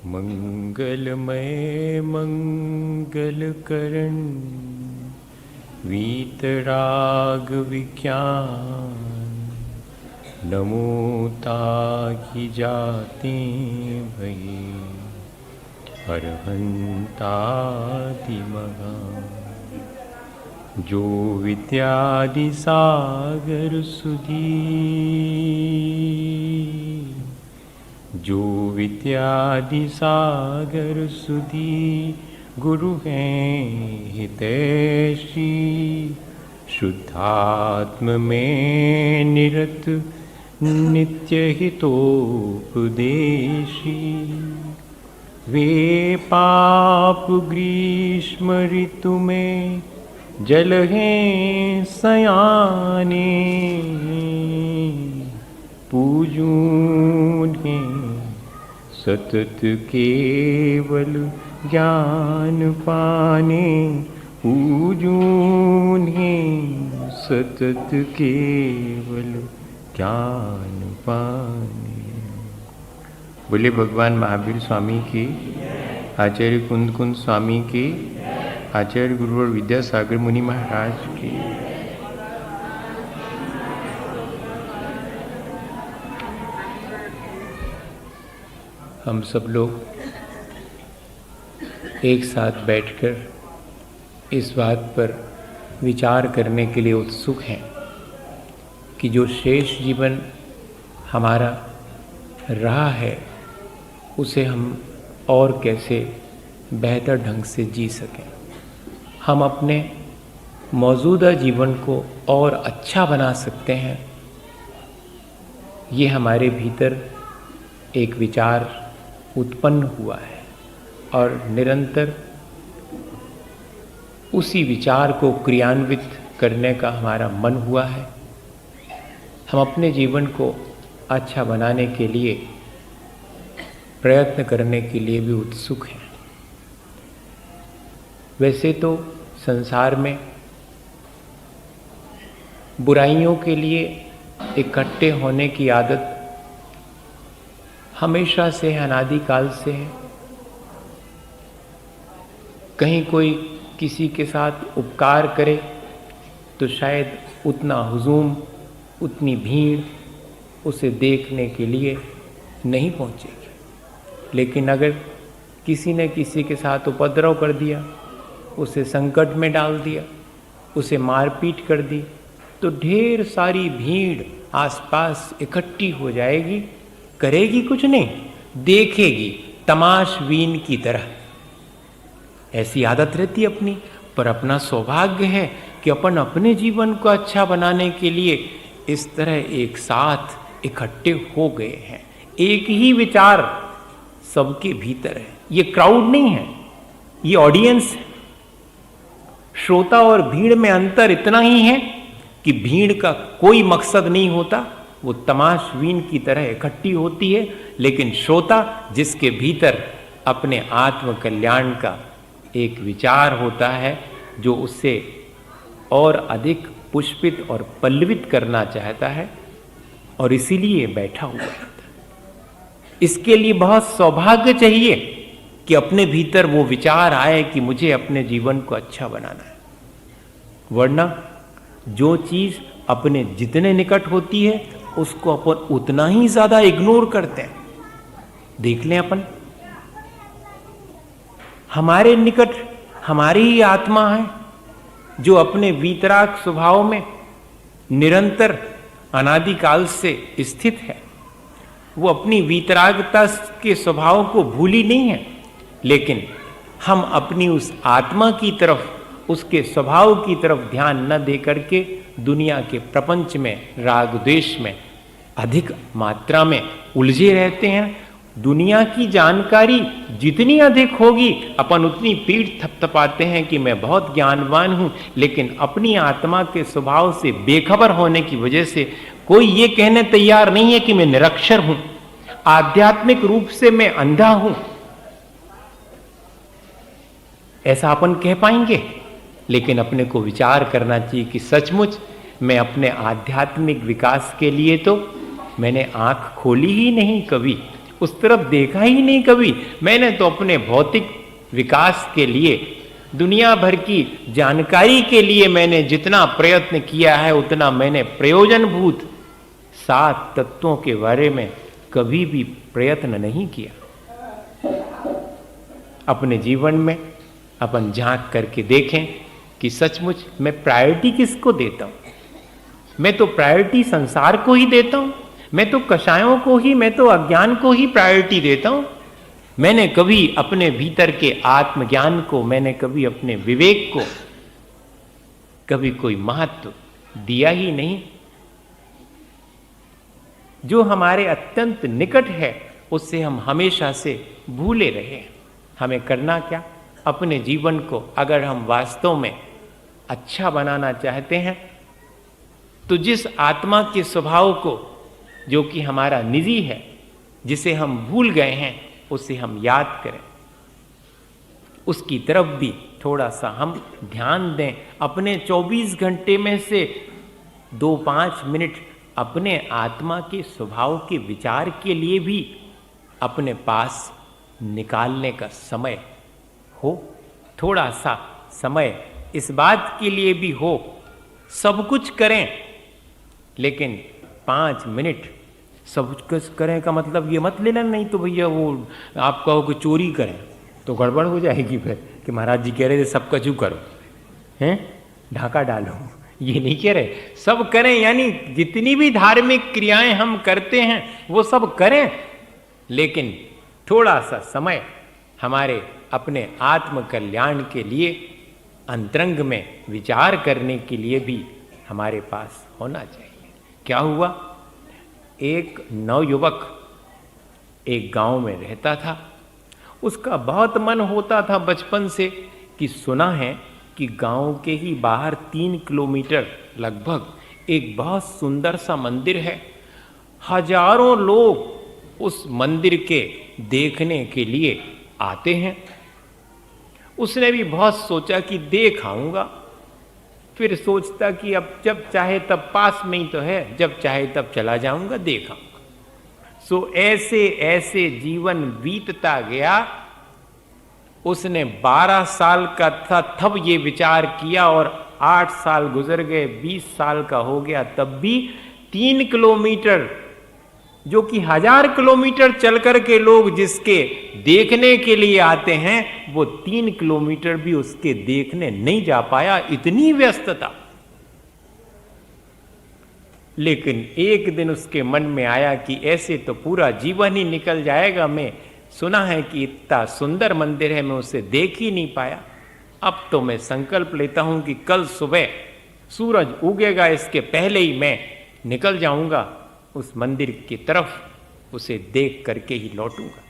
मंगलमय मंगलकरण वीतराग विज्ञान नमो ताकि जाते भई अरहंतादि महान। जो विद्यादि सागर सुधी जो विद्यादि सागर सुधी गुरु हैं हितैषी शुद्धात्म में निरत नित्य हितोपदेशी। वे पाप ग्रीष्म ऋतु में जल हैं सयाने पूजूं हैं सतत केवल ज्ञान पाने पूजूं हैं सतत केवल ज्ञान पाने। बोले भगवान महावीर स्वामी की, आचार्य कुंद कुंद स्वामी की, आचार्य गुरुवर विद्यासागर मुनि महाराज की। हम सब लोग एक साथ बैठकर इस बात पर विचार करने के लिए उत्सुक हैं कि जो शेष जीवन हमारा रहा है उसे हम और कैसे बेहतर ढंग से जी सकें, हम अपने मौजूदा जीवन को और अच्छा बना सकते हैं। ये हमारे भीतर एक विचार उत्पन्न हुआ है और निरंतर उसी विचार को क्रियान्वित करने का हमारा मन हुआ है। हम अपने जीवन को अच्छा बनाने के लिए प्रयत्न करने के लिए भी उत्सुक हैं। वैसे तो संसार में बुराइयों के लिए इकट्ठे होने की आदत हमेशा से, अनादिकाल से है। कहीं कोई किसी के साथ उपकार करे तो शायद उतना हुजूम, उतनी भीड़ उसे देखने के लिए नहीं पहुंचेगी, लेकिन अगर किसी ने किसी के साथ उपद्रव कर दिया, उसे संकट में डाल दिया, उसे मारपीट कर दी, तो ढेर सारी भीड़ आसपास इकट्ठी हो जाएगी। करेगी कुछ नहीं, देखेगी तमाशबीन की तरह। ऐसी आदत रहती अपनी, पर अपना सौभाग्य है कि अपन अपने जीवन को अच्छा बनाने के लिए इस तरह एक साथ इकट्ठे हो गए हैं। एक ही विचार सबके भीतर है। ये क्राउड नहीं है, ये ऑडियंस है। श्रोता और भीड़ में अंतर इतना ही है कि भीड़ का कोई मकसद नहीं होता, वो तमाशबीन की तरह इकट्ठी होती है, लेकिन श्रोता जिसके भीतर अपने आत्म कल्याण का एक विचार होता है, जो उससे और अधिक पुष्पित और पल्लवित करना चाहता है और इसीलिए बैठा हुआ रहता है। इसके लिए बहुत सौभाग्य चाहिए कि अपने भीतर वो विचार आए कि मुझे अपने जीवन को अच्छा बनाना है। वरना जो चीज अपने जितने निकट होती है उसको अपन उतना ही ज्यादा इग्नोर करते हैं। देख लें, अपन हमारे निकट हमारी ही आत्मा है जो अपने वीतराग स्वभाव में निरंतर अनादिकाल से स्थित है। वो अपनी वीतरागता के स्वभाव को भूली नहीं है, लेकिन हम अपनी उस आत्मा की तरफ, उसके स्वभाव की तरफ ध्यान न दे करके दुनिया के प्रपंच में, राग द्वेष में अधिक मात्रा में उलझे रहते हैं। दुनिया की जानकारी जितनी अधिक होगी, अपन उतनी पीठ थपथपाते हैं कि मैं बहुत ज्ञानवान हूं, लेकिन अपनी आत्मा के स्वभाव से बेखबर होने की वजह से कोई ये कहने तैयार नहीं है कि मैं निरक्षर हूं, आध्यात्मिक रूप से मैं अंधा हूं। ऐसा अपन कह पाएंगे? लेकिन अपने को विचार करना चाहिए कि सचमुच मैं अपने आध्यात्मिक विकास के लिए तो मैंने आंख खोली ही नहीं कभी, उस तरफ देखा ही नहीं कभी। मैंने तो अपने भौतिक विकास के लिए, दुनिया भर की जानकारी के लिए मैंने जितना प्रयत्न किया है उतना मैंने प्रयोजनभूत 7 तत्वों के बारे में कभी भी प्रयत्न नहीं किया। अपने जीवन में अपन झांक करके देखें कि सचमुच मैं प्रायोरिटी किसको देता हूं। मैं तो प्रायोरिटी संसार को ही देता हूं, मैं तो कषायों को ही, मैं तो अज्ञान को ही प्रायोरिटी देता हूं। मैंने कभी अपने भीतर के आत्मज्ञान को, मैंने कभी अपने विवेक को कभी कोई महत्व दिया ही नहीं। जो हमारे अत्यंत निकट है उससे हम हमेशा से भूले रहे। हमें करना क्या? अपने जीवन को अगर हम वास्तव में अच्छा बनाना चाहते हैं तो जिस आत्मा के स्वभाव को, जो कि हमारा निजी है, जिसे हम भूल गए हैं, उसे हम याद करें, उसकी तरफ भी थोड़ा सा हम ध्यान दें। अपने 24 घंटे में से 2-5 मिनट अपने आत्मा के स्वभाव के विचार के लिए भी अपने पास निकालने का समय हो। थोड़ा सा समय इस बात के लिए भी हो। सब कुछ करें लेकिन 5 मिनट सब कुछ करें का मतलब ये मत लेना नहीं तो भैया वो आप कहो कि चोरी करें तो गड़बड़ हो जाएगी फिर कि महाराज जी कह रहे थे सब कचू करो, हैं, ढाका डालो। ये नहीं कह रहे, सब करें, यानी जितनी भी धार्मिक क्रियाएं हम करते हैं वो सब करें, लेकिन थोड़ा सा समय हमारे अपने आत्म कल्याण के लिए, अंतरंग में विचार करने के लिए भी हमारे पास होना चाहिए। क्या हुआ? एक नवयुवक एक गांव में रहता था। उसका बहुत मन होता था बचपन से कि सुना है कि गांव के ही बाहर 3 किलोमीटर लगभग एक बहुत सुंदर सा मंदिर है। हजारों लोग उस मंदिर के देखने के लिए आते हैं। उसने भी बहुत सोचा कि देख आऊंगा, फिर सोचता कि अब जब चाहे तब, पास में ही तो है, जब चाहे तब चला जाऊंगा, देख आऊंगा। सो ऐसे ऐसे जीवन बीतता गया। उसने 12 साल का था तब ये विचार किया और 8 साल गुजर गए, 20 साल का हो गया, तब भी 3 किलोमीटर, जो कि 1000 किलोमीटर चल करके लोग जिसके देखने के लिए आते हैं, वो 3 किलोमीटर भी उसके देखने नहीं जा पाया, इतनी व्यस्तता। लेकिन एक दिन उसके मन में आया कि ऐसे तो पूरा जीवन ही निकल जाएगा। मैं सुना है कि इतना सुंदर मंदिर है, मैं उसे देख ही नहीं पाया। अब तो मैं संकल्प लेता हूं कि कल सुबह सूरज उगेगा इसके पहले ही मैं निकल जाऊंगा उस मंदिर की तरफ, उसे देख करके ही लौटूंगा।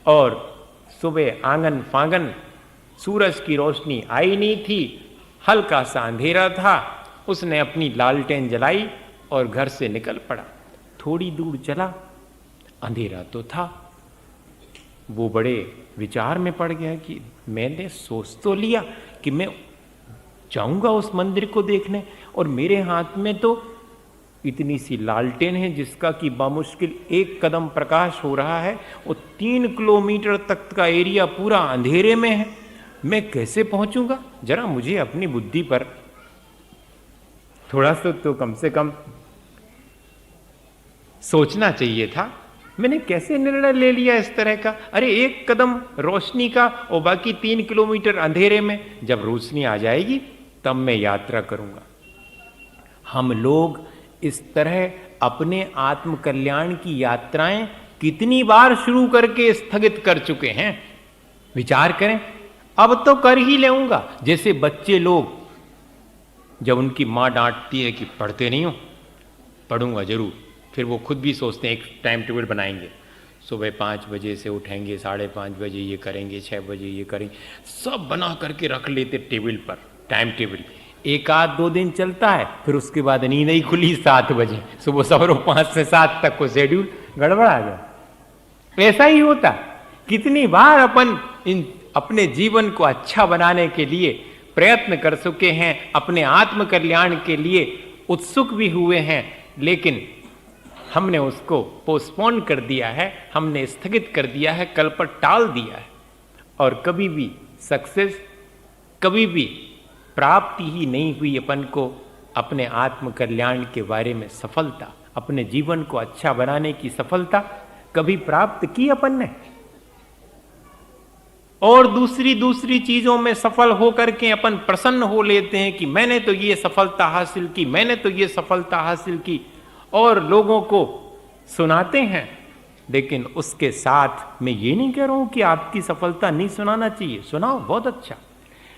और सुबह आंगन फांगन सूरज की रोशनी आई नहीं थी, हल्का सा अंधेरा था। उसने अपनी लालटेन जलाई और घर से निकल पड़ा। थोड़ी दूर चला, अंधेरा तो था। वो बड़े विचार में पड़ गया कि मैंने सोच तो लिया कि मैं जाऊंगा उस मंदिर को देखने, और मेरे हाथ में तो इतनी सी लालटेन है जिसका कि बामुश्किल 1 कदम प्रकाश हो रहा है, और 3 किलोमीटर तक का एरिया पूरा अंधेरे में है। मैं कैसे पहुंचूंगा? जरा मुझे अपनी बुद्धि पर थोड़ा सा तो कम से कम सोचना चाहिए था। मैंने कैसे निर्णय ले लिया इस तरह का? अरे 1 कदम रोशनी का और बाकी 3 किलोमीटर अंधेरे में। जब रोशनी आ जाएगी तब मैं यात्रा करूंगा। हम लोग इस तरह अपने आत्म कल्याण की यात्राएं कितनी बार शुरू करके स्थगित कर चुके हैं, विचार करें। अब तो कर ही लेऊंगा। जैसे बच्चे लोग जब उनकी माँ डांटती है कि पढ़ते नहीं हो, पढ़ूंगा जरूर, फिर वो खुद भी सोचते हैं एक टाइम टेबल बनाएंगे, सुबह 5 बजे से उठेंगे, 5:30 बजे ये करेंगे, 6 बजे ये करेंगे, सब बना करके रख लेते टेबल पर, टाइम टेबल। 1-2 दिन चलता है, फिर उसके बाद नींद ही खुली 7 बजे, सुबह सवेरे 5 से 7 तक को शेड्यूल गड़बड़ आ गया। ऐसा ही होता। कितनी बार अपन अपने जीवन को अच्छा बनाने के लिए प्रयत्न कर चुके हैं, अपने आत्म कल्याण के लिए उत्सुक भी हुए हैं, लेकिन हमने उसको पोस्टपोन कर दिया है, हमने स्थगित कर दिया है, कल पर टाल दिया है। और कभी भी सक्सेस, कभी भी प्राप्ति ही नहीं हुई अपन को अपने आत्म कल्याण के बारे में सफलता, अपने जीवन को अच्छा बनाने की सफलता कभी प्राप्त की अपन ने। और दूसरी चीजों में सफल होकर के अपन प्रसन्न हो लेते हैं कि मैंने तो ये सफलता हासिल की, मैंने तो ये सफलता हासिल की, और लोगों को सुनाते हैं। लेकिन उसके साथ मैं ये नहीं कह रहा हूं कि आपकी सफलता नहीं सुनाना चाहिए, सुनाओ, बहुत अच्छा,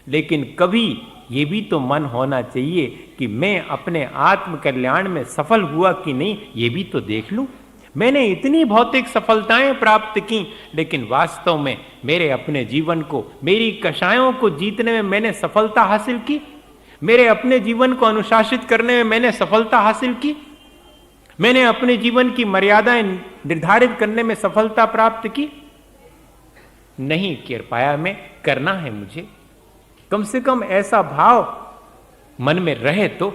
लेकिन कभी ये भी तो मन होना चाहिए कि मैं अपने आत्म कल्याण में सफल हुआ कि नहीं, ये भी तो देख लूं। मैंने इतनी भौतिक सफलताएं प्राप्त की, लेकिन वास्तव में मेरे अपने जीवन को, मेरी कषायों को जीतने में मैंने सफलता हासिल की, मेरे अपने जीवन को अनुशासित करने में मैंने सफलता हासिल की, मैंने अपने जीवन की मर्यादाएं निर्धारित करने में सफलता प्राप्त की? नहीं कर पाया मैं, करना है मुझे। कम से कम ऐसा भाव मन में रहे तो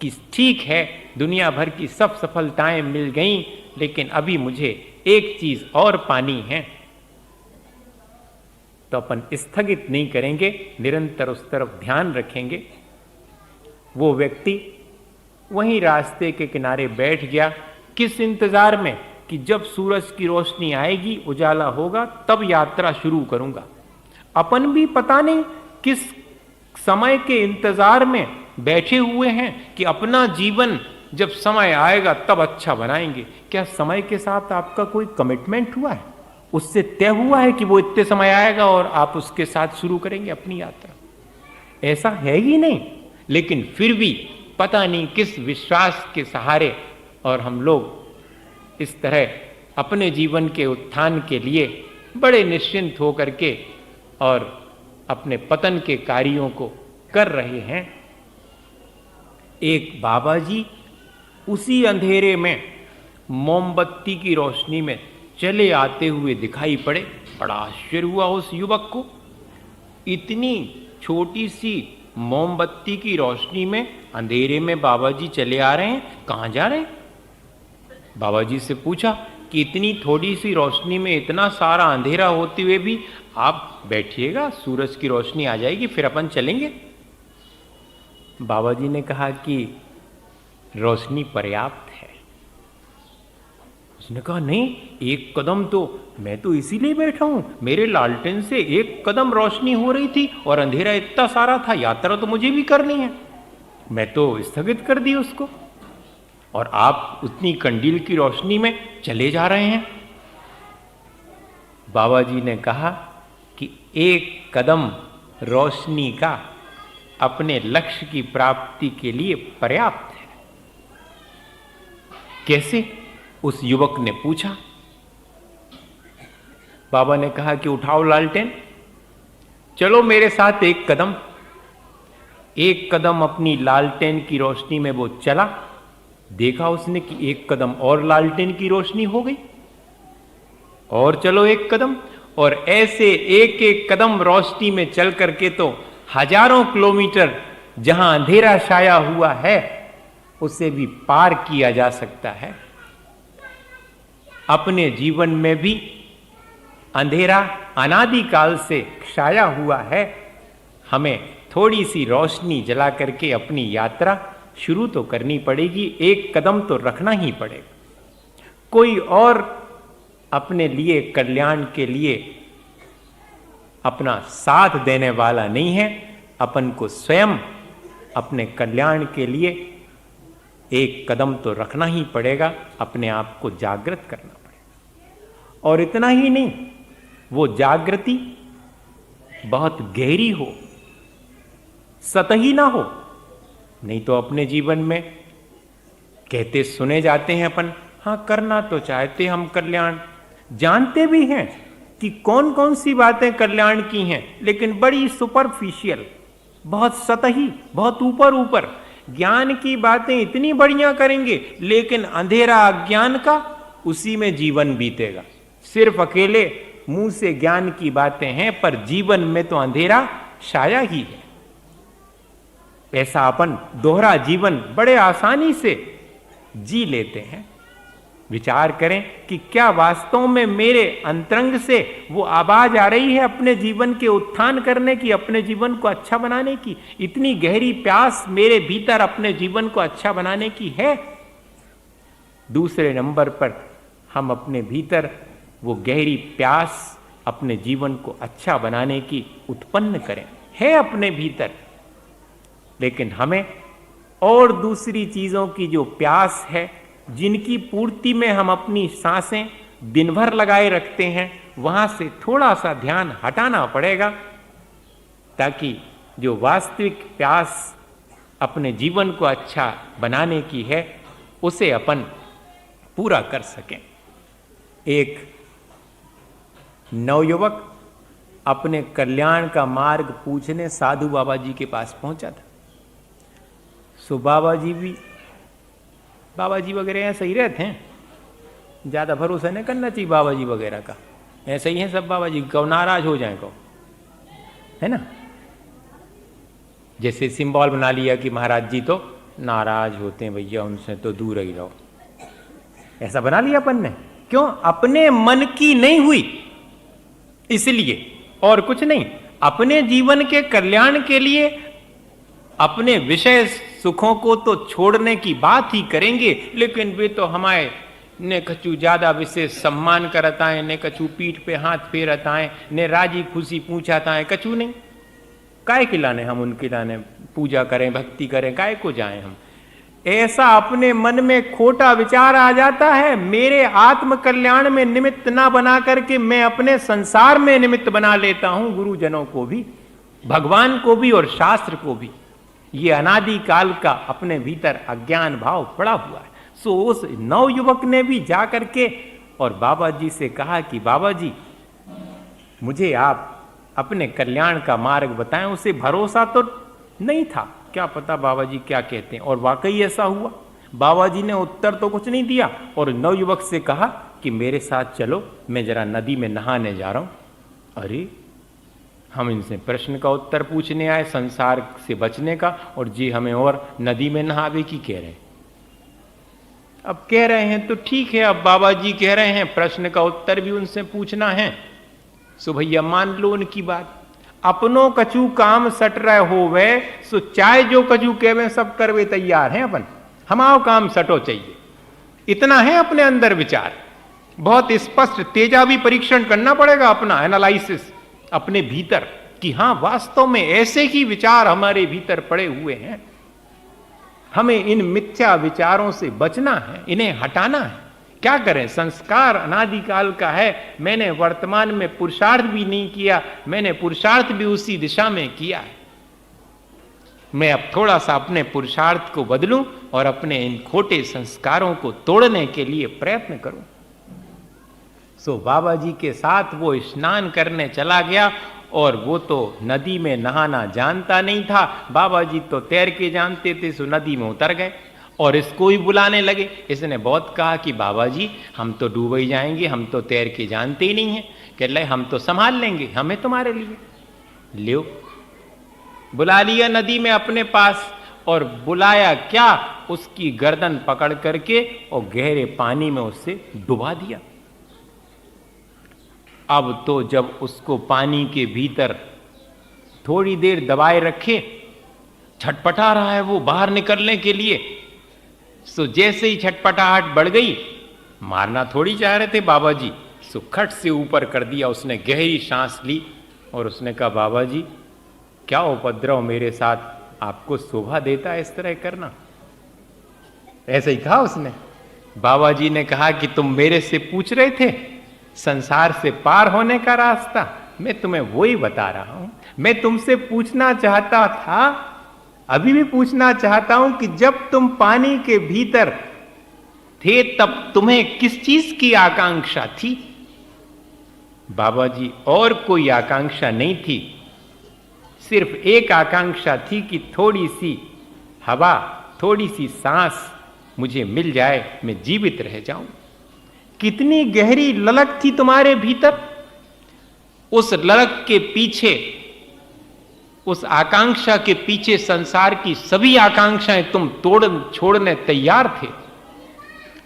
कि ठीक है, दुनिया भर की सब सफलताएं मिल गईं, लेकिन अभी मुझे एक चीज और पानी है। तो अपन स्थगित नहीं करेंगे, निरंतर उस तरफ ध्यान रखेंगे। वो व्यक्ति वहीं रास्ते के किनारे बैठ गया, किस इंतजार में कि जब सूरज की रोशनी आएगी, उजाला होगा, तब यात्रा शुरू करूंगा। अपन भी पता नहीं किस समय के इंतजार में बैठे हुए हैं कि अपना जीवन जब समय आएगा तब अच्छा बनाएंगे। क्या समय के साथ आपका कोई कमिटमेंट हुआ है? उससे तय हुआ है कि वो इतने समय आएगा और आप उसके साथ शुरू करेंगे अपनी यात्रा? ऐसा है ही नहीं। लेकिन फिर भी पता नहीं किस विश्वास के सहारे और हम लोग इस तरह अपने जीवन के उत्थान के लिए बड़े निश्चिंत होकर के और अपने पतन के कार्यों को कर रहे हैं। एक बाबा जी उसी अंधेरे में मोमबत्ती की रोशनी में चले आते हुए दिखाई पड़े। बड़ा आश्चर्य हुआ उस युवक को, इतनी छोटी सी मोमबत्ती की रोशनी में अंधेरे में बाबा जी चले आ रहे हैं, कहाँ जा रहे हैं? बाबा जी से पूछा कि इतनी थोड़ी सी रोशनी में इतना सारा अंधेरा होते हुए भी आप बैठिएगा, सूरज की रोशनी आ जाएगी फिर अपन चलेंगे। बाबा जी ने कहा कि रोशनी पर्याप्त है। उसने कहा नहीं, एक कदम तो मैं तो इसीलिए बैठा हूं, मेरे लालटेन से एक कदम रोशनी हो रही थी और अंधेरा इतना सारा था, यात्रा तो मुझे भी करनी है, मैं तो स्थगित कर दी उसको, और आप उतनी कंडील की रोशनी में चले जा रहे हैं। बाबा जी ने कहा कि एक कदम रोशनी का अपने लक्ष्य की प्राप्ति के लिए पर्याप्त है। कैसे? उस युवक ने पूछा। बाबा ने कहा कि उठाओ लालटेन, चलो मेरे साथ एक कदम। एक कदम अपनी लालटेन की रोशनी में वो चला, देखा उसने कि एक कदम और लालटेन की रोशनी हो गई, और चलो एक कदम, और ऐसे एक एक कदम रोशनी में चल करके तो हजारों किलोमीटर जहां अंधेरा छाया हुआ है उसे भी पार किया जा सकता है। अपने जीवन में भी अंधेरा अनादिकाल से छाया हुआ है, हमें थोड़ी सी रोशनी जला करके अपनी यात्रा शुरू तो करनी पड़ेगी, एक कदम तो रखना ही पड़ेगा। कोई और अपने लिए कल्याण के लिए अपना साथ देने वाला नहीं है, अपन को स्वयं अपने कल्याण के लिए एक कदम तो रखना ही पड़ेगा, अपने आप को जागृत करना पड़ेगा। और इतना ही नहीं, वो जागृति बहुत गहरी हो, सतही ना हो। नहीं तो अपने जीवन में कहते सुने जाते हैं अपन, हाँ करना तो चाहते हम कल्याण, जानते भी हैं कि कौन कौन सी बातें कल्याण की हैं, लेकिन बड़ी सुपरफिशियल, बहुत सतही, बहुत ऊपर ऊपर। ज्ञान की बातें इतनी बढ़िया करेंगे, लेकिन अंधेरा अज्ञान का, उसी में जीवन बीतेगा। सिर्फ अकेले मुंह से ज्ञान की बातें हैं, पर जीवन में तो अंधेरा छाया ही है। ऐसा अपन दोहरा जीवन बड़े आसानी से जी लेते हैं। विचार करें कि क्या वास्तव में मेरे अंतरंग से वो आवाज आ रही है अपने जीवन के उत्थान करने की, अपने जीवन को अच्छा बनाने की। इतनी गहरी प्यास मेरे भीतर अपने जीवन को अच्छा बनाने की है। दूसरे नंबर पर हम अपने भीतर वो गहरी प्यास अपने जीवन को अच्छा बनाने की उत्पन्न करें, है अपने भीतर। लेकिन हमें और दूसरी चीजों की जो प्यास है, जिनकी पूर्ति में हम अपनी सांसें दिन भर लगाए रखते हैं, वहां से थोड़ा सा ध्यान हटाना पड़ेगा, ताकि जो वास्तविक प्यास अपने जीवन को अच्छा बनाने की है उसे अपन पूरा कर सकें। एक नवयुवक अपने कल्याण का मार्ग पूछने साधु बाबा जी के पास पहुंचा था। सो बाबा जी वगैरह यहाँ सही रहते हैं, ज़्यादा भरोसा नहीं करना चाहिए बाबा जी वगैरह का। ऐसे ही हैं सब बाबा जी, कहो नाराज हो जाए, कहो, है ना। जैसे सिंबल बना लिया कि महाराज जी तो नाराज होते हैं भैया, उनसे तो दूर ही रहो, ऐसा बना लिया अपन ने। क्यों? अपने मन की नहीं हुई इसलिए, और कुछ नहीं। अपने जीवन के कल्याण के लिए अपने विषय सुखों को तो छोड़ने की बात ही करेंगे, लेकिन वे तो हमारे ने कछु ज्यादा विशेष सम्मान करता है, ने कछु पीठ पे हाथ फेरता है, ने राजी खुशी पूछाता है, कछु नहीं। काय के लाने हम उनके लाने पूजा करें, भक्ति करें, काय को जाएं हम। ऐसा अपने मन में खोटा विचार आ जाता है, मेरे आत्म कल्याण में निमित्त ना बना करके मैं अपने संसार में निमित्त बना लेता हूं, गुरुजनों को भी, भगवान को भी और शास्त्र को भी। ये अनादि काल का अपने भीतर अज्ञान भाव पड़ा हुआ है। सो उस नवयुवक ने भी जाकर के और बाबा जी से कहा कि बाबा जी मुझे आप अपने कल्याण का मार्ग बताएं। उसे भरोसा तो नहीं था, क्या पता बाबा जी क्या कहते हैं, और वाकई ऐसा हुआ। बाबा जी ने उत्तर तो कुछ नहीं दिया और नवयुवक से कहा कि मेरे साथ चलो, मैं जरा नदी में नहाने जा रहा हूं। अरे, हम इनसे प्रश्न का उत्तर पूछने आए, संसार से बचने का, और जी हमें और नदी में नहावे की कह रहे हैं। अब कह रहे हैं तो ठीक है, अब बाबा जी कह रहे हैं, प्रश्न का उत्तर भी उनसे पूछना है, सो भैया मान लो उनकी बात। अपनों कछु काम सट रहे हो वे, सो चाहे जो कछु कहवे सब करवे तैयार हैं अपन, हमाओ काम सटो चाहिए, इतना है अपने अंदर विचार। बहुत स्पष्ट तेजाबी परीक्षण करना पड़ेगा अपना, एनालिसिस अपने भीतर, कि हां वास्तव में ऐसे ही विचार हमारे भीतर पड़े हुए हैं। हमें इन मिथ्या विचारों से बचना है, इन्हें हटाना है। क्या करें, संस्कार अनादिकाल का है। मैंने वर्तमान में पुरुषार्थ भी नहीं किया, मैंने पुरुषार्थ भी उसी दिशा में किया है। मैं अब थोड़ा सा अपने पुरुषार्थ को बदलूं और अपने इन खोटे संस्कारों को तोड़ने के लिए प्रयत्न करूं। सो बाबा जी के साथ वो स्नान करने चला गया, और वो तो नदी में नहाना जानता नहीं था। बाबा जी तो तैर के जानते थे, सो नदी में उतर गए और इसको ही बुलाने लगे। इसने बहुत कहा कि बाबा जी हम तो डूब ही जाएंगे, हम तो तैर के जानते ही नहीं हैं। कह रहे हम तो संभाल लेंगे, हमें तुम्हारे लिए लियो। बुला लिया नदी में अपने पास, और बुलाया क्या, उसकी गर्दन पकड़ करके और गहरे पानी में उससे डुबा दिया। अब तो जब उसको पानी के भीतर थोड़ी देर दबाए रखे, छटपटा रहा है वो बाहर निकलने के लिए। सो जैसे ही छटपटाहट बढ़ गई, मारना थोड़ी चाह रहे थे बाबा जी, सो खट से ऊपर कर दिया। उसने गहरी सांस ली और उसने कहा बाबा जी क्या उपद्रव मेरे साथ, आपको शोभा देता है इस तरह करना? ऐसे ही कहा उसने। बाबा जी ने कहा कि तुम मेरे से पूछ रहे थे संसार से पार होने का रास्ता, मैं तुम्हें वो ही बता रहा हूं। मैं तुमसे पूछना चाहता था, अभी भी पूछना चाहता हूं कि जब तुम पानी के भीतर थे तब तुम्हें किस चीज की आकांक्षा थी? बाबा जी और कोई आकांक्षा नहीं थी, सिर्फ एक आकांक्षा थी कि थोड़ी सी हवा, थोड़ी सी सांस मुझे मिल जाए, मैं जीवित रह जाऊं। कितनी गहरी ललक थी तुम्हारे भीतर। उस ललक के पीछे, उस आकांक्षा के पीछे संसार की सभी आकांक्षाएं तुम छोड़ने तैयार थे।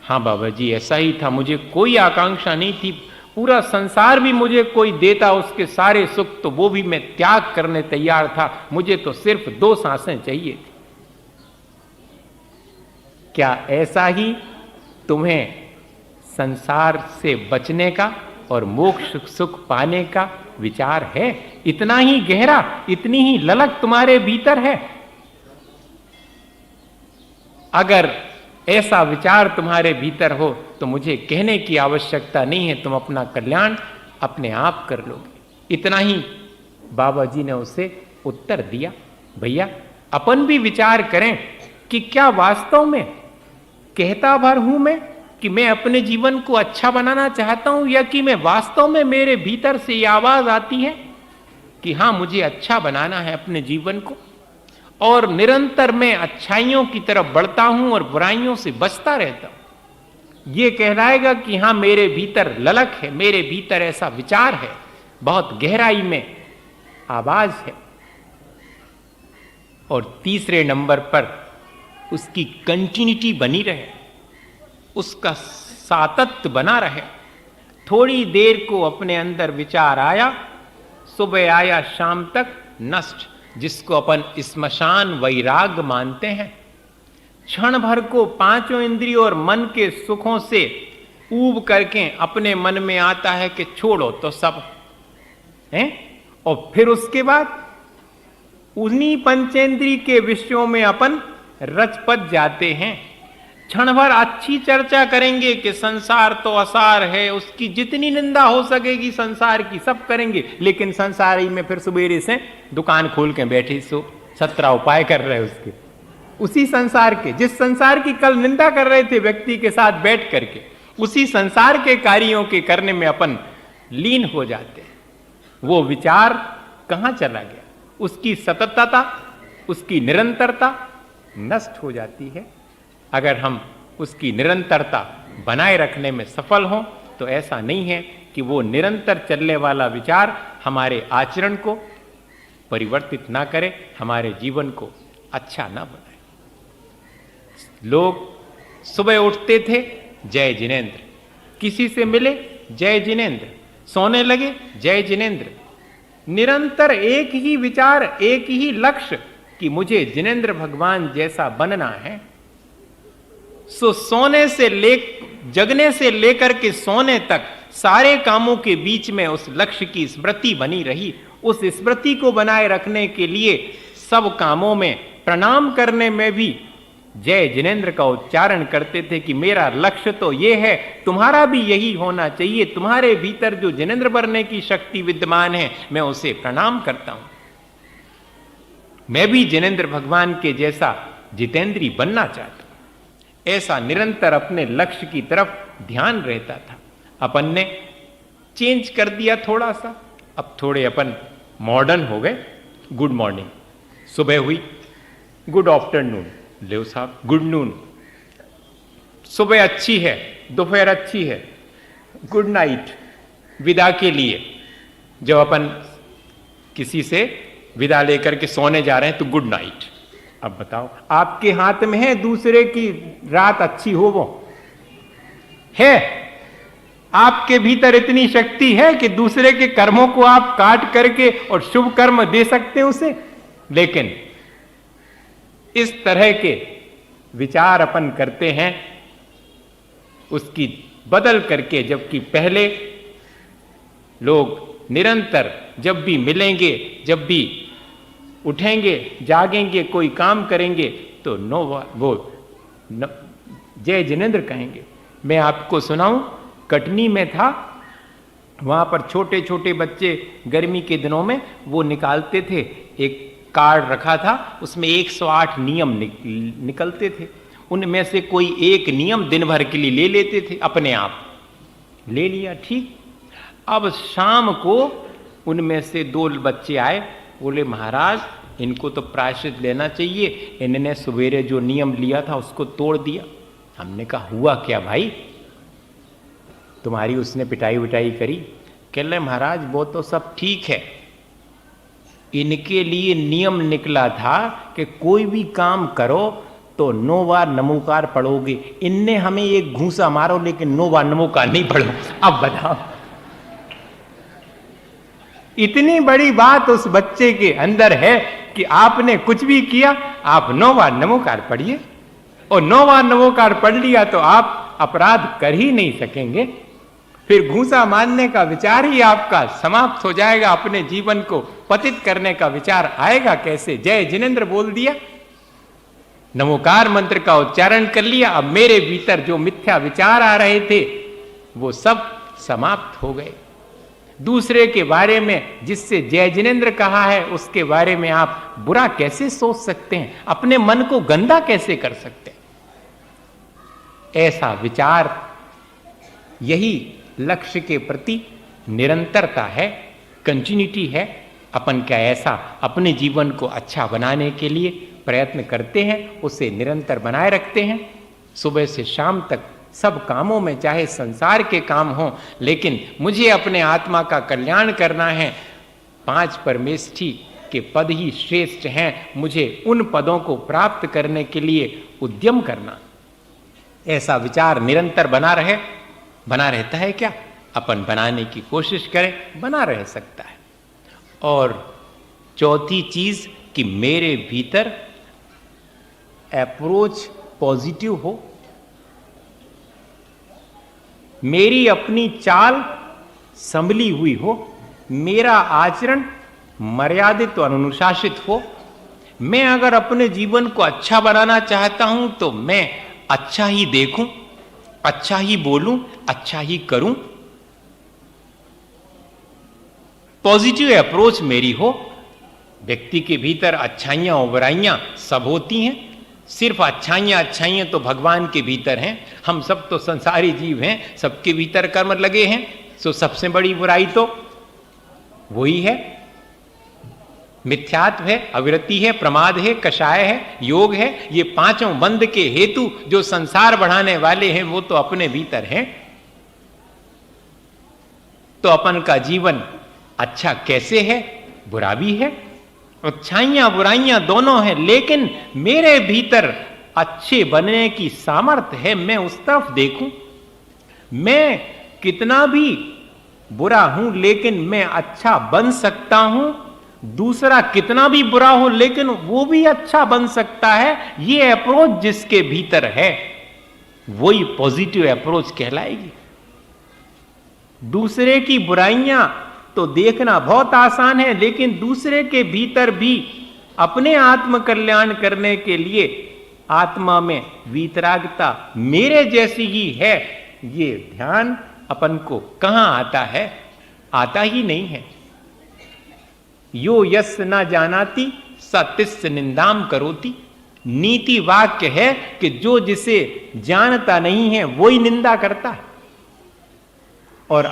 हाँ बाबा जी, ऐसा ही था, मुझे कोई आकांक्षा नहीं थी, पूरा संसार भी मुझे कोई देता उसके सारे सुख तो वो भी मैं त्याग करने तैयार था, मुझे तो सिर्फ 2 सांसें चाहिए थी। क्या ऐसा ही तुम्हें संसार से बचने का और मोक्ष सुख पाने का विचार है? इतना ही गहरा, इतनी ही ललक तुम्हारे भीतर है? अगर ऐसा विचार तुम्हारे भीतर हो तो मुझे कहने की आवश्यकता नहीं है, तुम अपना कल्याण अपने आप कर लोगे। इतना ही बाबा जी ने उसे उत्तर दिया। भैया, अपन भी विचार करें कि क्या वास्तव में कहता भर हूं मैं कि मैं अपने जीवन को अच्छा बनाना चाहता हूं, या कि मैं वास्तव में मेरे भीतर से यह आवाज आती है कि हां मुझे अच्छा बनाना है अपने जीवन को, और निरंतर मैं अच्छाइयों की तरफ बढ़ता हूं और बुराइयों से बचता रहता हूं। यह कहलाएगा कि हां मेरे भीतर ललक है, मेरे भीतर ऐसा विचार है, बहुत गहराई में आवाज है। और तीसरे नंबर पर उसकी कंटिन्यूटी बनी रहे, उसका सातत्य बना रहे। थोड़ी देर को अपने अंदर विचार आया, सुबह आया शाम तक नष्ट, जिसको अपन स्मशान वैराग मानते हैं। क्षण भर को 5 इंद्रियों और मन के सुखों से ऊब करके अपने मन में आता है कि छोड़ो तो सब है, और फिर उसके बाद उन्हीं पंचेंद्रिय के विषयों में अपन रचपच जाते हैं। क्षण भर अच्छी चर्चा करेंगे कि संसार तो असार है, उसकी जितनी निंदा हो सकेगी संसार की सब करेंगे, लेकिन संसारी में फिर सुबेरे से दुकान खोल के बैठे 17 उपाय कर रहे उसके, उसी संसार के, जिस संसार की कल निंदा कर रहे थे व्यक्ति के साथ बैठ करके, उसी संसार के कार्यों के करने में अपन लीन हो जाते हैं। वो विचार कहां चला गया? उसकी सततता, उसकी निरंतरता नष्ट हो जाती है। अगर हम उसकी निरंतरता बनाए रखने में सफल हों तो ऐसा नहीं है कि वो निरंतर चलने वाला विचार हमारे आचरण को परिवर्तित ना करे, हमारे जीवन को अच्छा ना बनाए। लोग सुबह उठते थे जय जिनेंद्र, किसी से मिले जय जिनेंद्र, सोने लगे जय जिनेंद्र, निरंतर एक ही विचार, एक ही लक्ष्य कि मुझे जिनेंद्र भगवान जैसा बनना है। सो सोने से जगने से लेकर के सोने तक सारे कामों के बीच में उस लक्ष्य की स्मृति बनी रही। उस स्मृति को बनाए रखने के लिए सब कामों में, प्रणाम करने में भी जय जिनेंद्र का उच्चारण करते थे कि मेरा लक्ष्य तो यह है, तुम्हारा भी यही होना चाहिए। तुम्हारे भीतर जो जिनेंद्र बनने की शक्ति विद्यमान है, मैं उसे प्रणाम करता हूं। मैं भी जिनेंद्र भगवान के जैसा जितेंद्री बनना चाहता हूं। ऐसा निरंतर अपने लक्ष्य की तरफ ध्यान रहता था। अपन ने चेंज कर दिया थोड़ा सा, अब थोड़े अपन मॉडर्न हो गए। गुड मॉर्निंग सुबह हुई, गुड आफ्टरनून, ले साहब गुड नून, सुबह अच्छी है, दोपहर अच्छी है, गुड नाइट। विदा के लिए जब अपन किसी से विदा लेकर के सोने जा रहे हैं तो गुड नाइट। अब बताओ, आपके हाथ में है दूसरे की रात अच्छी हो? वो है? आपके भीतर इतनी शक्ति है कि दूसरे के कर्मों को आप काट करके और शुभ कर्म दे सकते हैं उसे। लेकिन इस तरह के विचार अपन करते हैं उसकी बदल करके, जबकि पहले लोग निरंतर जब भी मिलेंगे, जब भी उठेंगे, जागेंगे, कोई काम करेंगे तो वो जय जिनेंद्र कहेंगे। मैं आपको सुनाऊं, कटनी में था, वहां पर छोटे छोटे बच्चे गर्मी के दिनों में वो निकालते थे, एक कार्ड रखा था, उसमें 108 नियम निकलते थे। उनमें से कोई एक नियम दिन भर के लिए ले लेते थे, अपने आप ले लिया, ठीक। अब शाम को उनमें से 2 बच्चे आए, बोले महाराज इनको तो प्रायश्चित लेना चाहिए, इन्होंने सवेरे जो नियम लिया था उसको तोड़ दिया। हमने कहा हुआ क्या भाई, तुम्हारी उसने पिटाई विटाई करी? कह रहे महाराज वो तो सब ठीक है, इनके लिए नियम निकला था कि कोई भी काम करो तो 9 बार नमोकार पढ़ोगे। इनने हमें एक घूंसा मारो लेकिन 9 बार नमोकार नहीं पढ़ो। अब बताओ, इतनी बड़ी बात उस बच्चे के अंदर है कि आपने कुछ भी किया, आप 9 बार नमोकार पढ़िए, और 9 बार नमोकार पढ़ लिया तो आप अपराध कर ही नहीं सकेंगे। फिर घूंसा मारने का विचार ही आपका समाप्त हो जाएगा, अपने जीवन को पतित करने का विचार आएगा कैसे। जय जिनेंद्र बोल दिया, नमोकार मंत्र का उच्चारण कर लिया, अब मेरे भीतर जो मिथ्या विचार आ रहे थे वो सब समाप्त हो गए। दूसरे के बारे में जिससे जय जिनेंद्र कहा है उसके बारे में आप बुरा कैसे सोच सकते हैं, अपने मन को गंदा कैसे कर सकते हैं। ऐसा विचार, यही लक्ष्य के प्रति निरंतरता है, कंटिन्यूटी है। अपन क्या ऐसा अपने जीवन को अच्छा बनाने के लिए प्रयत्न करते हैं, उसे निरंतर बनाए रखते हैं। सुबह से शाम तक सब कामों में, चाहे संसार के काम हों, लेकिन मुझे अपने आत्मा का कल्याण करना है। 5 परमेष्ठी के पद ही श्रेष्ठ हैं, मुझे उन पदों को प्राप्त करने के लिए उद्यम करना। ऐसा विचार निरंतर बना रहे। बना रहता है क्या? अपन बनाने की कोशिश करें, बना रह सकता है। और चौथी चीज कि मेरे भीतर अप्रोच पॉजिटिव हो, मेरी अपनी चाल संभली हुई हो, मेरा आचरण मर्यादित और अनुशासित हो। मैं अगर अपने जीवन को अच्छा बनाना चाहता हूं तो मैं अच्छा ही देखूं, अच्छा ही बोलूं, अच्छा ही करूं। पॉजिटिव अप्रोच मेरी हो। व्यक्ति के भीतर अच्छाइयां और बुराइयां सब होती हैं। सिर्फ अच्छाइयां तो भगवान के भीतर हैं। हम सब तो संसारी जीव हैं, सबके भीतर कर्म लगे हैं। सो सबसे बड़ी बुराई तो वही है, मिथ्यात्व है, अविरति है, प्रमाद है, कषाय है, योग है। ये 5 बंध के हेतु जो संसार बढ़ाने वाले हैं वो तो अपने भीतर हैं। तो अपन का जीवन अच्छा कैसे है? बुरा भी है, अच्छाइयां बुराइयां दोनों हैं, लेकिन मेरे भीतर अच्छे बनने की सामर्थ्य है। मैं उस तरफ देखूं। मैं कितना भी बुरा हूं लेकिन मैं अच्छा बन सकता हूं। दूसरा कितना भी बुरा हो लेकिन वो भी अच्छा बन सकता है। ये अप्रोच जिसके भीतर है वही पॉजिटिव अप्रोच कहलाएगी। दूसरे की बुराइयां तो देखना बहुत आसान है, लेकिन दूसरे के भीतर भी अपने आत्म कल्याण करने के लिए आत्मा में वीतरागता मेरे जैसी ही है, ये ध्यान अपन को कहां आता है? आता ही नहीं है। यो यस्य न जानाति स तिस्य निंदाम करोति। नीति वाक्य है कि जो जिसे जानता नहीं है वो ही निंदा करता है। और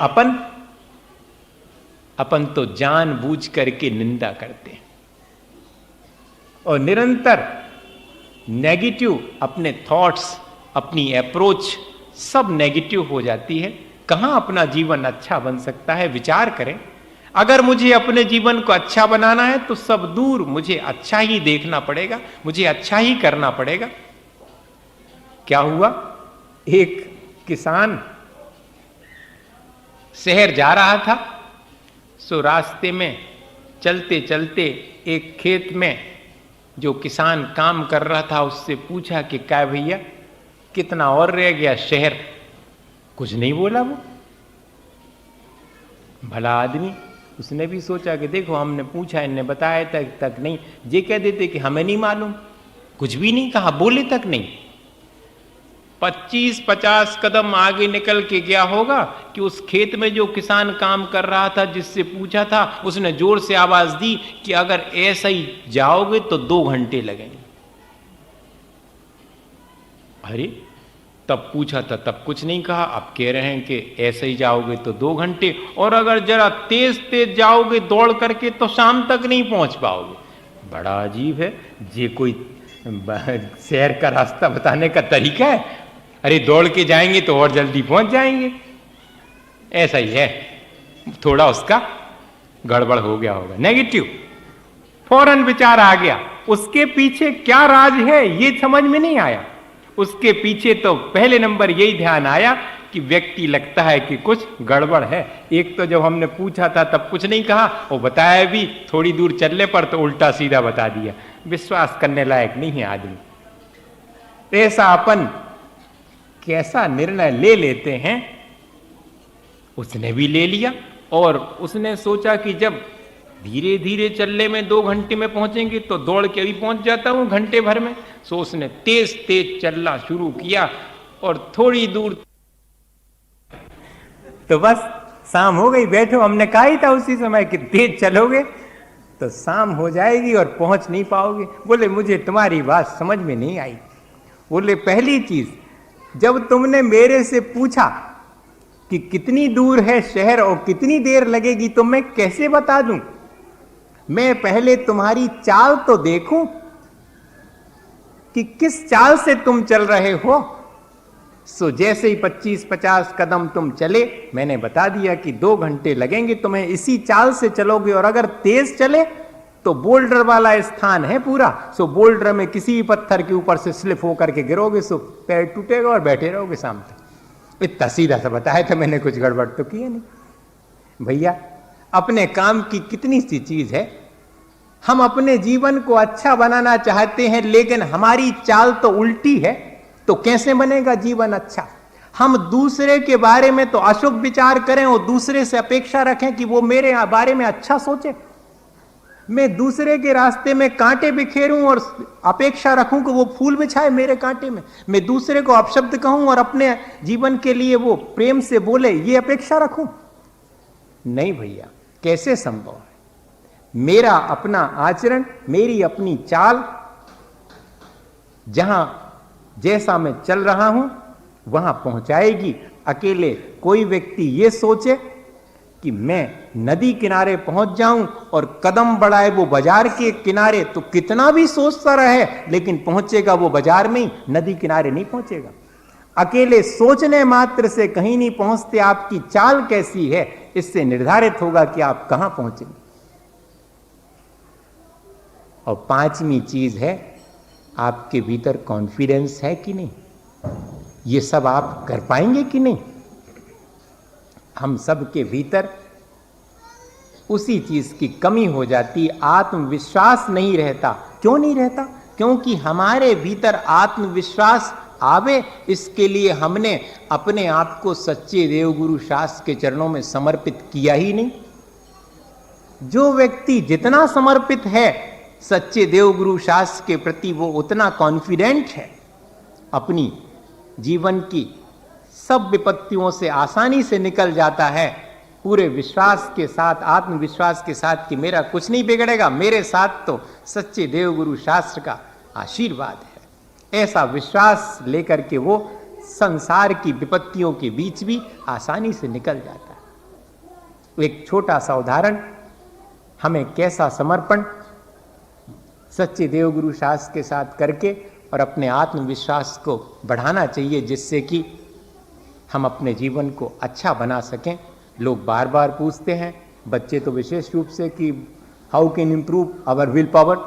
अपन तो जानबूझ करके निंदा करते हैं और निरंतर नेगेटिव अपने थॉट्स, अपनी अप्रोच सब नेगेटिव हो जाती है। कहां अपना जीवन अच्छा बन सकता है? विचार करें। अगर मुझे अपने जीवन को अच्छा बनाना है तो सब दूर मुझे अच्छा ही देखना पड़ेगा, मुझे अच्छा ही करना पड़ेगा। क्या हुआ? एक किसान शहर जा रहा था, सो रास्ते में चलते चलते एक खेत में जो किसान काम कर रहा था उससे पूछा कि क्या भैया कितना और रह गया शहर? कुछ नहीं बोला वो। भला आदमी, उसने भी सोचा कि देखो हमने पूछा, इनने बताया तक नहीं। ये कह देते कि हमें नहीं मालूम, कुछ भी नहीं कहा, बोले तक नहीं। 25-50 कदम आगे निकल के गया होगा कि उस खेत में जो किसान काम कर रहा था, जिससे पूछा था, उसने जोर से आवाज दी कि अगर ऐसा ही जाओगे तो 2 घंटे लगेंगे। अरे तब पूछा था तब कुछ नहीं कहा, अब कह रहे हैं कि ऐसे ही जाओगे तो 2 घंटे, और अगर जरा तेज तेज जाओगे दौड़ करके तो शाम तक नहीं पहुंच पाओगे। बड़ा अजीब है, ये कोई शहर का रास्ता बताने का तरीका है? अरे दौड़ के जाएंगे तो और जल्दी पहुंच जाएंगे। ऐसा ही है, थोड़ा उसका गड़बड़ हो गया होगा, नेगेटिव फौरन विचार आ गया। उसके पीछे क्या राज है ये समझ में नहीं आया। उसके पीछे तो पहले नंबर यही ध्यान आया कि व्यक्ति लगता है कि कुछ गड़बड़ है। एक तो जब हमने पूछा था तब कुछ नहीं कहा, वो बताया भी, थोड़ी दूर चलने पर तो उल्टा सीधा बता दिया। विश्वास करने लायक नहीं है आदमी। ऐसा अपन कैसा निर्णय ले लेते हैं। उसने भी ले लिया और उसने सोचा कि जब धीरे धीरे चलने में 2 घंटे में पहुंचेंगे तो दौड़ के अभी पहुंच जाता हूं घंटे भर में। सो उसने तेज तेज चलना शुरू किया और थोड़ी दूर तो बस शाम हो गई। बैठो, हमने कहा ही था उसी समय कि तेज चलोगे तो शाम हो जाएगी और पहुंच नहीं पाओगे। बोले मुझे तुम्हारी बात समझ में नहीं आई। बोले पहली चीज, जब तुमने मेरे से पूछा कि कितनी दूर है शहर और कितनी देर लगेगी तो मैं कैसे बता दूं। मैं पहले तुम्हारी चाल तो देखूं कि किस चाल से तुम चल रहे हो। सो जैसे ही 25-50 कदम तुम चले, मैंने बता दिया कि 2 घंटे लगेंगे। तुम्हें इसी चाल से चलोगे और अगर तेज चले तो बोल्डर वाला स्थान है पूरा। सो बोल्डर में किसी भी पत्थर के ऊपर से स्लिप होकर के गिरोगे, सो पैर टूटेगा और बैठे रहोगे शाम तक। इतना सीधा सा बताया था मैंने, कुछ गड़बड़ तो किया नहीं। भैया अपने काम की कितनी सी चीज है। हम अपने जीवन को अच्छा बनाना चाहते हैं लेकिन हमारी चाल तो उल्टी है, तो कैसे बनेगा जीवन अच्छा। हम दूसरे के बारे में तो अशुभ विचार करें और दूसरे से अपेक्षा रखें कि वो मेरे बारे में अच्छा सोचे। मैं दूसरे के रास्ते में कांटे बिखेरूं और अपेक्षा रखूं कि वो फूल बिछाए मेरे कांटे में। मैं दूसरे को अपशब्द कहूं और अपने जीवन के लिए वो प्रेम से बोले, ये अपेक्षा रखूं। नहीं भैया, कैसे संभव है। मेरा अपना आचरण, मेरी अपनी चाल, जहां जैसा मैं चल रहा हूं वहां पहुंचाएगी। अकेले कोई व्यक्ति ये सोचे कि मैं नदी किनारे पहुंच जाऊं और कदम बढ़ाए वो बाजार के किनारे, तो कितना भी सोचता रहे लेकिन पहुंचेगा वो बाजार में ही, नदी किनारे नहीं पहुंचेगा। अकेले सोचने मात्र से कहीं नहीं पहुंचते। आपकी चाल कैसी है इससे निर्धारित होगा कि आप कहां पहुंचेंगे। और 5वीं चीज है, आपके भीतर कॉन्फिडेंस है कि नहीं। ये सब आप कर पाएंगे कि नहीं। हम सब के भीतर उसी चीज की कमी हो जाती, आत्मविश्वास नहीं रहता। क्यों नहीं रहता? क्योंकि हमारे भीतर आत्मविश्वास आवे, इसके लिए हमने अपने आप को सच्चे देवगुरु शास्त्र के चरणों में समर्पित किया ही नहीं। जो व्यक्ति जितना समर्पित है सच्चे देवगुरु शास्त्र के प्रति, वो उतना कॉन्फिडेंट है, अपनी जीवन की सब विपत्तियों से आसानी से निकल जाता है, पूरे विश्वास के साथ, आत्मविश्वास के साथ कि मेरा कुछ नहीं बिगड़ेगा, मेरे साथ तो सच्चे देवगुरु शास्त्र का आशीर्वाद है। ऐसा विश्वास लेकर के वो संसार की विपत्तियों के बीच भी आसानी से निकल जाता है। एक छोटा सा उदाहरण, हमें कैसा समर्पण सच्चे देवगुरु शास्त्र के साथ करके और अपने आत्मविश्वास को बढ़ाना चाहिए, जिससे कि हम अपने जीवन को अच्छा बना सकें। लोग बार बार पूछते हैं, बच्चे तो विशेष रूप से, कि how can improve our willpower.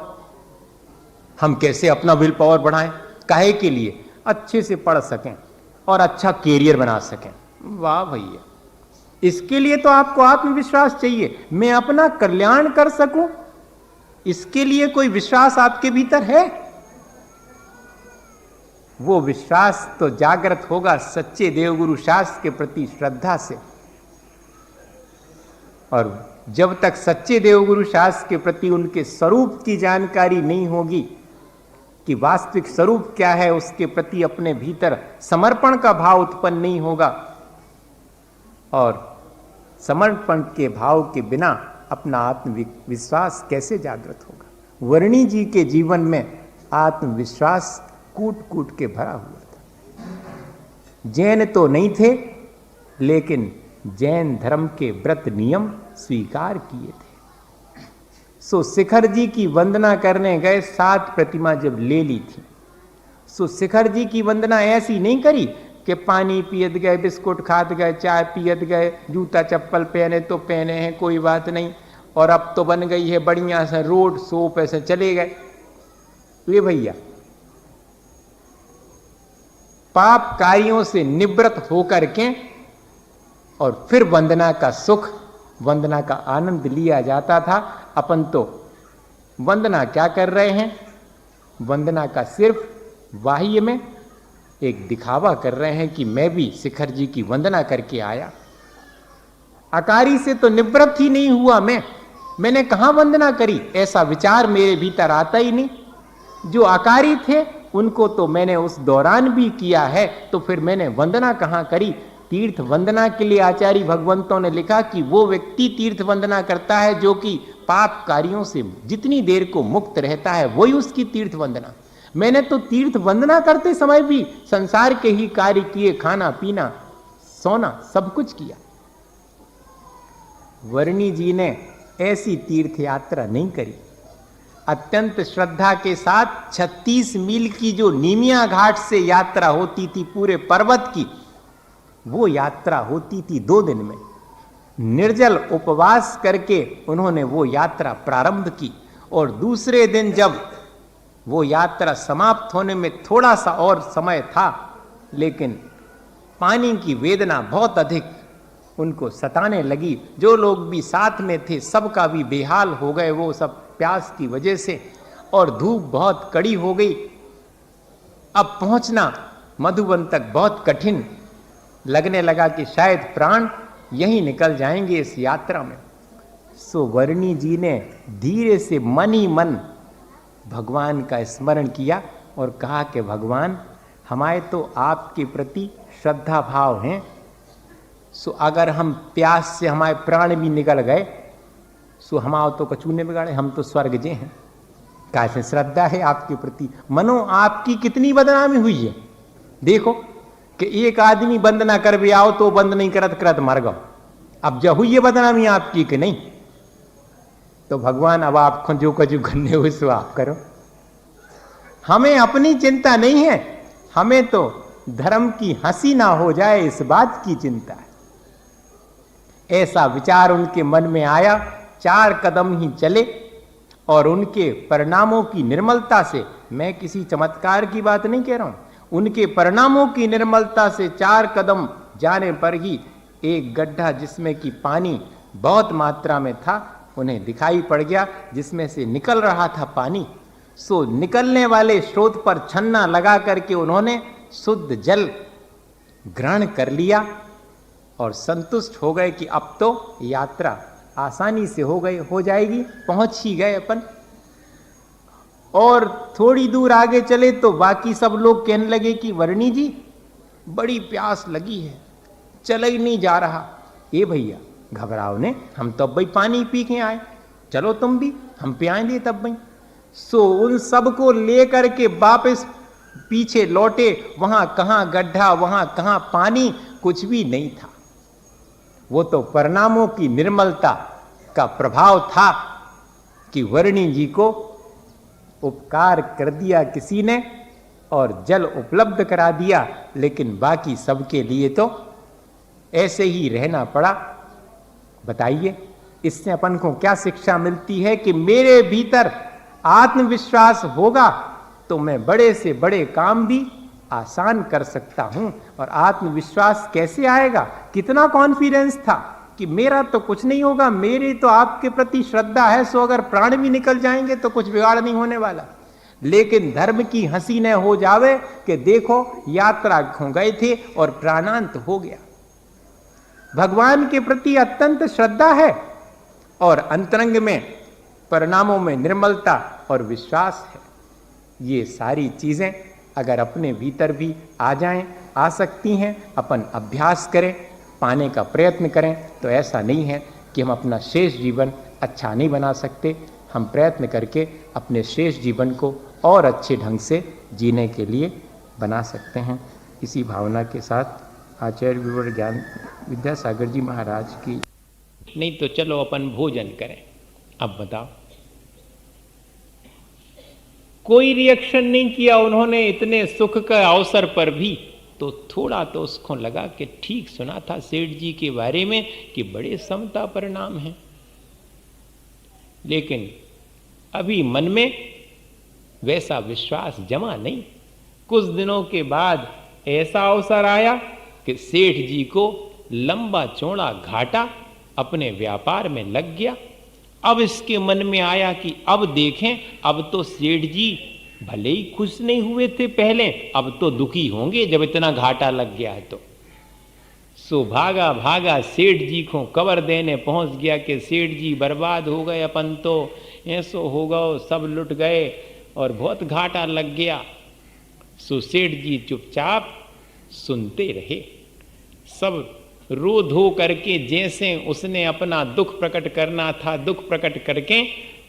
हम कैसे अपना विल पावर बढ़ाएं, काहे के लिए, अच्छे से पढ़ सकें और अच्छा कैरियर बना सकें। वाह भैया, इसके लिए तो आपको आत्मविश्वास चाहिए। मैं अपना कल्याण कर सकूं, इसके लिए कोई विश्वास आपके भीतर है। वो विश्वास तो जागृत होगा सच्चे देवगुरु शास्त्र के प्रति श्रद्धा से। और जब तक सच्चे देवगुरु शास्त्र के प्रति उनके स्वरूप की जानकारी नहीं होगी कि वास्तविक स्वरूप क्या है, उसके प्रति अपने भीतर समर्पण का भाव उत्पन्न नहीं होगा, और समर्पण के भाव के बिना अपना आत्मविश्वास कैसे जागृत होगा। वर्णी जी के जीवन में आत्मविश्वास कूट कूट के भरा हुआ था। जैन तो नहीं थे, लेकिन जैन धर्म के व्रत नियम स्वीकार किए थे। सो शिखर जी की वंदना करने गए, 7 प्रतिमा जब ले ली थी, सो शिखर जी की वंदना ऐसी नहीं करी कि पानी पियत गए, बिस्कुट खात गए, चाय पियत गए, जूता चप्पल पहने तो पहने हैं, कोई बात नहीं, और अब तो बन गई है बढ़िया सा रोड, सो पैसे चले गए। वे भैया पाप कार्यों से निवृत्त होकर के और फिर वंदना का सुख, वंदना का आनंद लिया जाता था। अपन तो वंदना क्या कर रहे हैं, वंदना का सिर्फ बाह्य में एक दिखावा कर रहे हैं कि मैं भी शिखर जी की वंदना करके आया। अकारी से तो निवृत्त ही नहीं हुआ मैंने कहां वंदना करी, ऐसा विचार मेरे भीतर आता ही नहीं। जो अकारी थे उनको तो मैंने उस दौरान भी किया है, तो फिर मैंने वंदना कहां करी। तीर्थ वंदना के लिए आचार्य भगवंतों ने लिखा कि वो व्यक्ति तीर्थ वंदना करता है जो कि पाप कार्यों से जितनी देर को मुक्त रहता है, वही उसकी तीर्थ वंदना। मैंने तो तीर्थ वंदना करते समय भी संसार के ही कार्य किए, खाना पीना सोना सब कुछ किया। वर्णी जी ने ऐसी तीर्थ यात्रा नहीं करी। अत्यंत श्रद्धा के साथ 36 मील की जो नीमिया घाट से यात्रा होती थी पूरे पर्वत की, वो यात्रा होती थी 2 दिन में। निर्जल उपवास करके उन्होंने वो यात्रा प्रारंभ की और दूसरे दिन जब वो यात्रा समाप्त होने में थोड़ा सा और समय था, लेकिन पानी की वेदना बहुत अधिक उनको सताने लगी। जो लोग भी साथ में थे सबका भी बेहाल हो गए, वो सब प्यास की वजह से, और धूप बहुत कड़ी हो गई। अब पहुंचना मधुबन तक बहुत कठिन लगने लगा कि शायद प्राण यहीं निकल जाएंगे इस यात्रा में। सो वर्णी जी ने धीरे से मन ही मन भगवान का स्मरण किया और कहा कि भगवान, हमारे तो आपके प्रति श्रद्धा भाव हैं, सो अगर हम प्यास से हमारे प्राण भी निकल गए सो हमारा तो कछु नहीं बिगाड़े, हम तो स्वर्ग जे हैं। कैसे श्रद्धा है आपके प्रति। मनो आपकी कितनी बदनामी हुई है। देखो कि एक आदमी बंद ना कर भी आओ तो बंद नहीं करत करत मर गो। अब जब हुई है बदनामी आपकी कि नहीं, तो भगवान अब आप जो कजू करने हुए सो आप करो। हमें अपनी चिंता नहीं है, हमें तो धर्म की हंसी ना हो जाए इस बात की चिंता है। ऐसा विचार उनके मन में आया। 4 कदम ही चले और उनके परिणामों की निर्मलता से, मैं किसी चमत्कार की बात नहीं कह रहा हूं, उनके परिणामों की निर्मलता से 4 कदम जाने पर ही एक गड्ढा जिसमें कि पानी बहुत मात्रा में था उन्हें दिखाई पड़ गया, जिसमें से निकल रहा था पानी। सो निकलने वाले स्रोत पर छन्ना लगा करके उन्होंने शुद्ध जल ग्रहण कर लिया और संतुष्ट हो गए कि अब तो यात्रा आसानी से हो जाएगी, पहुंच ही गए अपन। और थोड़ी दूर आगे चले तो बाकी सब लोग कहने लगे कि वर्णी जी बड़ी प्यास लगी है, चला ही नहीं जा रहा। ए भैया घबराओ ने, हम तो अब भाई पानी पी के आए, चलो तुम भी, हम पियाएंगे तब भाई। सो उन सबको लेकर के वापस पीछे लौटे। वहां कहां गड्ढा, वहां कहां पानी, कुछ भी नहीं था। वो तो परिणामों की निर्मलता का प्रभाव था कि वर्णी जी को उपकार कर दिया किसी ने और जल उपलब्ध करा दिया, लेकिन बाकी सबके लिए तो ऐसे ही रहना पड़ा। बताइए इससे अपन को क्या शिक्षा मिलती है कि मेरे भीतर आत्मविश्वास होगा तो मैं बड़े से बड़े काम भी आसान कर सकता हूं। और आत्मविश्वास कैसे आएगा, कितना कॉन्फिडेंस था कि मेरा तो कुछ नहीं होगा, मेरी तो आपके प्रति श्रद्धा है, सो अगर प्राण भी निकल जाएंगे तो कुछ बिगाड़ नहीं होने वाला। लेकिन धर्म की हंसी न हो जावे कि देखो यात्रा हो गए थे और प्राणांत हो गया। भगवान के प्रति अत्यंत श्रद्धा है और अंतरंग में परिणामों में निर्मलता और विश्वास है। ये सारी चीजें अगर अपने भीतर भी आ जाएं, आ सकती हैं, अपन अभ्यास करें, पाने का प्रयत्न करें, तो ऐसा नहीं है कि हम अपना शेष जीवन अच्छा नहीं बना सकते। हम प्रयत्न करके अपने शेष जीवन को और अच्छे ढंग से जीने के लिए बना सकते हैं। इसी भावना के साथ आचार्य विवर ज्ञान विद्यासागर जी महाराज की। नहीं तो चलो अपन भोजन करें। अब बताओ, कोई रिएक्शन नहीं किया उन्होंने इतने सुख का अवसर पर भी। तो थोड़ा तो उसको लगा कि ठीक सुना था सेठ जी के बारे में कि बड़े समता परिणाम हैं, लेकिन अभी मन में वैसा विश्वास जमा नहीं। कुछ दिनों के बाद ऐसा अवसर आया कि सेठ जी को लंबा चौड़ा घाटा अपने व्यापार में लग गया। अब इसके मन में आया कि अब देखें, अब तो सेठ जी भले ही खुश नहीं हुए थे पहले, अब तो दुखी होंगे जब इतना घाटा लग गया है। तो सो भागा भागा सेठ जी को खबर देने पहुंच गया कि सेठ जी बर्बाद हो गए, अपन तो ऐसो हो गए, सब लुट गए और बहुत घाटा लग गया। सो सेठ जी चुपचाप सुनते रहे। सब रो धो करके जैसे उसने अपना दुख प्रकट करना था दुख प्रकट करके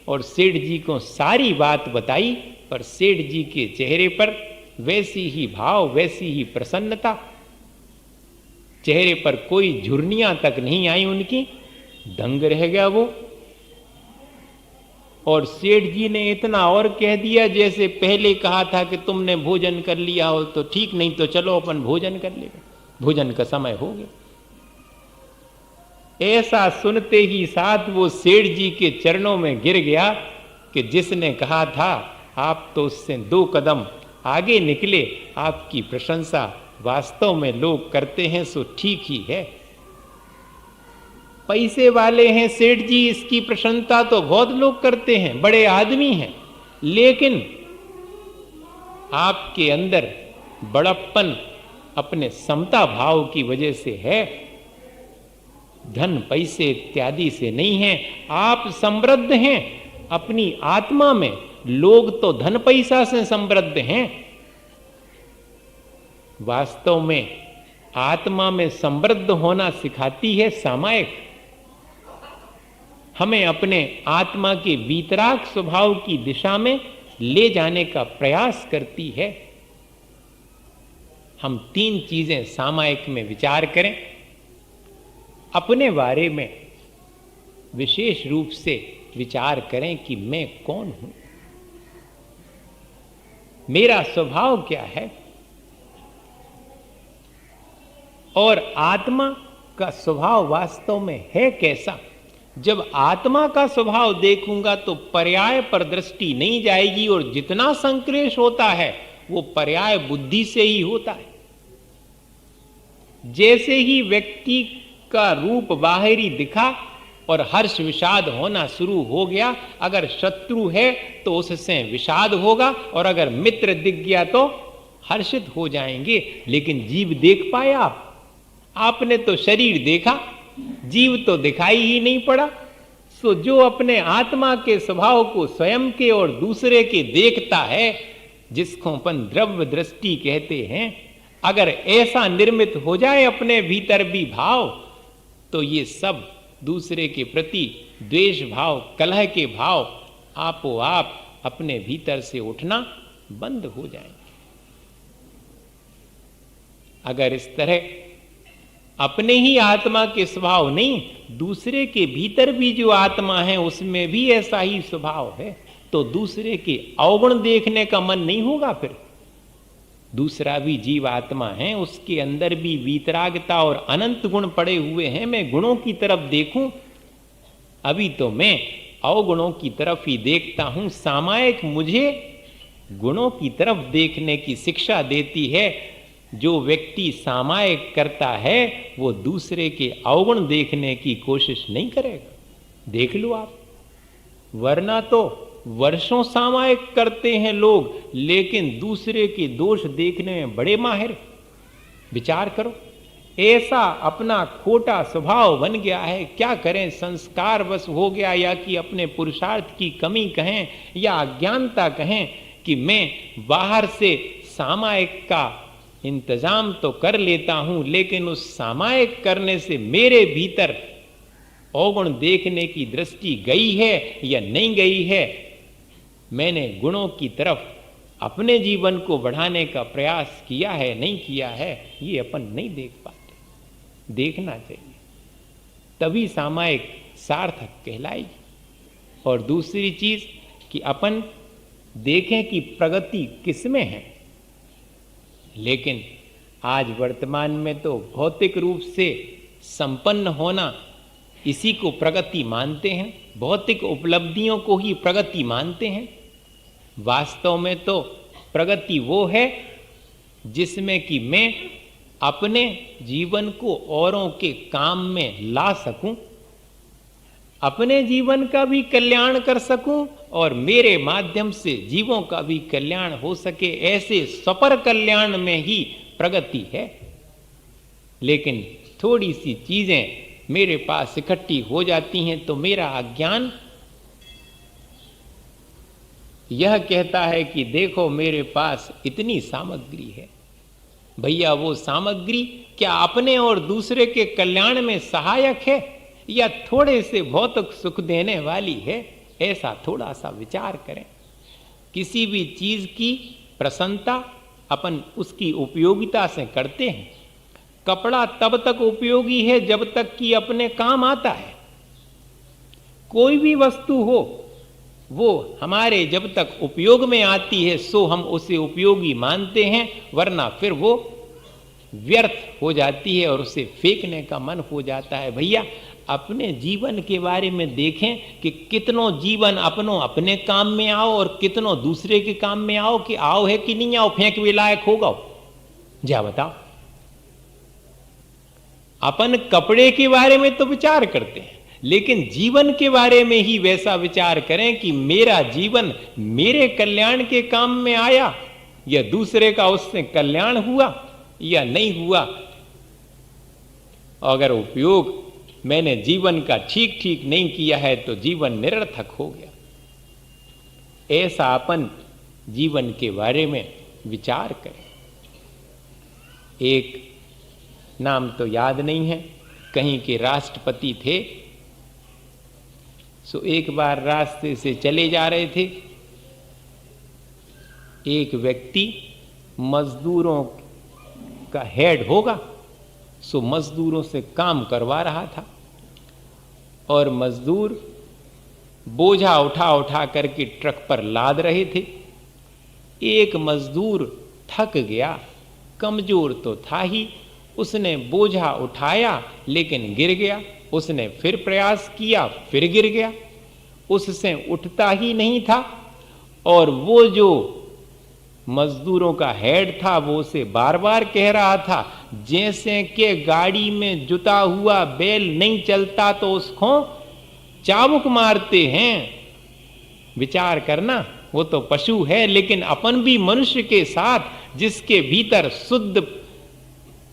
और सेठ जी को सारी बात बताई, पर सेठ जी के चेहरे पर वैसी ही भाव, वैसी ही प्रसन्नता, चेहरे पर कोई झुर्रियां तक नहीं आई उनकी, दंग रह गया वो। और सेठ जी ने इतना और कह दिया, जैसे पहले कहा था कि तुमने भोजन कर लिया हो तो ठीक, नहीं तो चलो अपन भोजन कर लेंगे, भोजन का समय हो गया। ऐसा सुनते ही साथ वो सेठ जी के चरणों में गिर गया कि जिसने कहा था आप तो उससे 2 कदम आगे निकले, आपकी प्रशंसा वास्तव में लोग करते हैं सो ठीक ही है। पैसे वाले हैं सेठ जी, इसकी प्रशंसा तो बहुत लोग करते हैं, बड़े आदमी हैं, लेकिन आपके अंदर बड़प्पन अपने समता भाव की वजह से है, धन पैसे इत्यादि से नहीं है। आप समृद्ध हैं अपनी आत्मा में, लोग तो धन पैसा से समृद्ध हैं। वास्तव में आत्मा में समृद्ध होना सिखाती है सामायिक, हमें अपने आत्मा के वीतराग स्वभाव की दिशा में ले जाने का प्रयास करती है। हम 3 चीजें सामायिक में विचार करें। अपने बारे में विशेष रूप से विचार करें कि मैं कौन हूं, मेरा स्वभाव क्या है, और आत्मा का स्वभाव वास्तव में है कैसा। जब आत्मा का स्वभाव देखूंगा तो पर्याय पर दृष्टि नहीं जाएगी, और जितना संक्लेश होता है वो पर्याय बुद्धि से ही होता है। जैसे ही व्यक्ति का रूप बाहरी दिखा और हर्ष विषाद होना शुरू हो गया, अगर शत्रु है तो उससे विषाद होगा, और अगर मित्र दिख गया तो हर्षित हो जाएंगे। लेकिन जीव देख पाए आपने तो शरीर देखा, जीव तो दिखाई ही नहीं पड़ा। सो जो अपने आत्मा के स्वभाव को स्वयं के और दूसरे के देखता है, जिसको अपन द्रव्य दृष्टि कहते हैं, अगर ऐसा निर्मित हो जाए अपने भीतर भी भाव, तो ये सब दूसरे के प्रति द्वेष भाव, कलह के भाव आपो आप अपने भीतर से उठना बंद हो जाएंगे। अगर इस तरह अपने ही आत्मा के स्वभाव नहीं, दूसरे के भीतर भी जो आत्मा है उसमें भी ऐसा ही स्वभाव है, तो दूसरे के अवगुण देखने का मन नहीं होगा। फिर दूसरा भी जीव आत्मा है, उसके अंदर भी वीतरागता और अनंत गुण पड़े हुए हैं। मैं गुणों की तरफ देखूं, अभी तो मैं अवगुणों की तरफ ही देखता हूं। सामायिक मुझे गुणों की तरफ देखने की शिक्षा देती है। जो व्यक्ति सामायिक करता है वो दूसरे के अवगुण देखने की कोशिश नहीं करेगा। देख लो आप, वरना तो वर्षों सामायिक करते हैं लोग, लेकिन दूसरे के दोष देखने में बड़े माहिर। विचार करो, ऐसा अपना खोटा स्वभाव बन गया है। क्या करें, संस्कार बस हो गया, या कि अपने पुरुषार्थ की कमी कहें या अज्ञानता कहें, कि मैं बाहर से सामायिक का इंतजाम तो कर लेता हूं, लेकिन उस सामायिक करने से मेरे भीतर अवगुण देखने की दृष्टि गई है या नहीं गई है। मैंने गुणों की तरफ अपने जीवन को बढ़ाने का प्रयास किया है नहीं किया है, ये अपन नहीं देख पाते। देखना चाहिए, तभी सामायिक सार्थक कहलाएगी। और दूसरी चीज कि अपन देखें कि प्रगति किसमें है। लेकिन आज वर्तमान में तो भौतिक रूप से संपन्न होना, इसी को प्रगति मानते हैं। भौतिक उपलब्धियों को ही प्रगति मानते हैं। वास्तव में तो प्रगति वो है जिसमें कि मैं अपने जीवन को औरों के काम में ला सकूं, अपने जीवन का भी कल्याण कर सकूं और मेरे माध्यम से जीवों का भी कल्याण हो सके। ऐसे स्वपर कल्याण में ही प्रगति है। लेकिन थोड़ी सी चीजें मेरे पास इकट्ठी हो जाती हैं तो मेरा अज्ञान यह कहता है कि देखो मेरे पास इतनी सामग्री है। भैया वो सामग्री क्या अपने और दूसरे के कल्याण में सहायक है या थोड़े से भौतिक सुख देने वाली है? ऐसा थोड़ा सा विचार करें। किसी भी चीज की प्रसन्नता अपन उसकी उपयोगिता से करते हैं। कपड़ा तब तक उपयोगी है जब तक कि अपने काम आता है। कोई भी वस्तु हो वो हमारे जब तक उपयोग में आती है सो हम उसे उपयोगी मानते हैं, वरना फिर वो व्यर्थ हो जाती है और उसे फेंकने का मन हो जाता है। भैया अपने जीवन के बारे में देखें कि कितनों जीवन अपने काम में आओ और कितनों दूसरे के काम में आओ, कि आओ है कि नहीं आओ, फेंक वे लायक होगा? जा बताओ। अपन कपड़े के बारे में तो विचार करते हैं, लेकिन जीवन के बारे में ही वैसा विचार करें कि मेरा जीवन मेरे कल्याण के काम में आया या दूसरे का उससे कल्याण हुआ या नहीं हुआ। अगर उपयोग मैंने जीवन का ठीक ठीक नहीं किया है तो जीवन निरर्थक हो गया। ऐसा अपन जीवन के बारे में विचार करें। एक नाम तो याद नहीं है, कहीं के राष्ट्रपति थे। सो एक बार रास्ते से चले जा रहे थे, एक व्यक्ति मजदूरों का हेड होगा, सो मजदूरों से काम करवा रहा था और मजदूर बोझा उठा उठा करके ट्रक पर लाद रहे थे। एक मजदूर थक गया, कमजोर तो था ही, उसने बोझा उठाया लेकिन गिर गया। उसने फिर प्रयास किया, फिर गिर गया, उससे उठता ही नहीं था। और वो जो मजदूरों का हेड था वो उसे बार बार कह रहा था, जैसे कि गाड़ी में जुता हुआ बैल नहीं चलता तो उसको चाबुक मारते हैं। विचार करना, वो तो पशु है, लेकिन अपन भी मनुष्य के साथ जिसके भीतर शुद्ध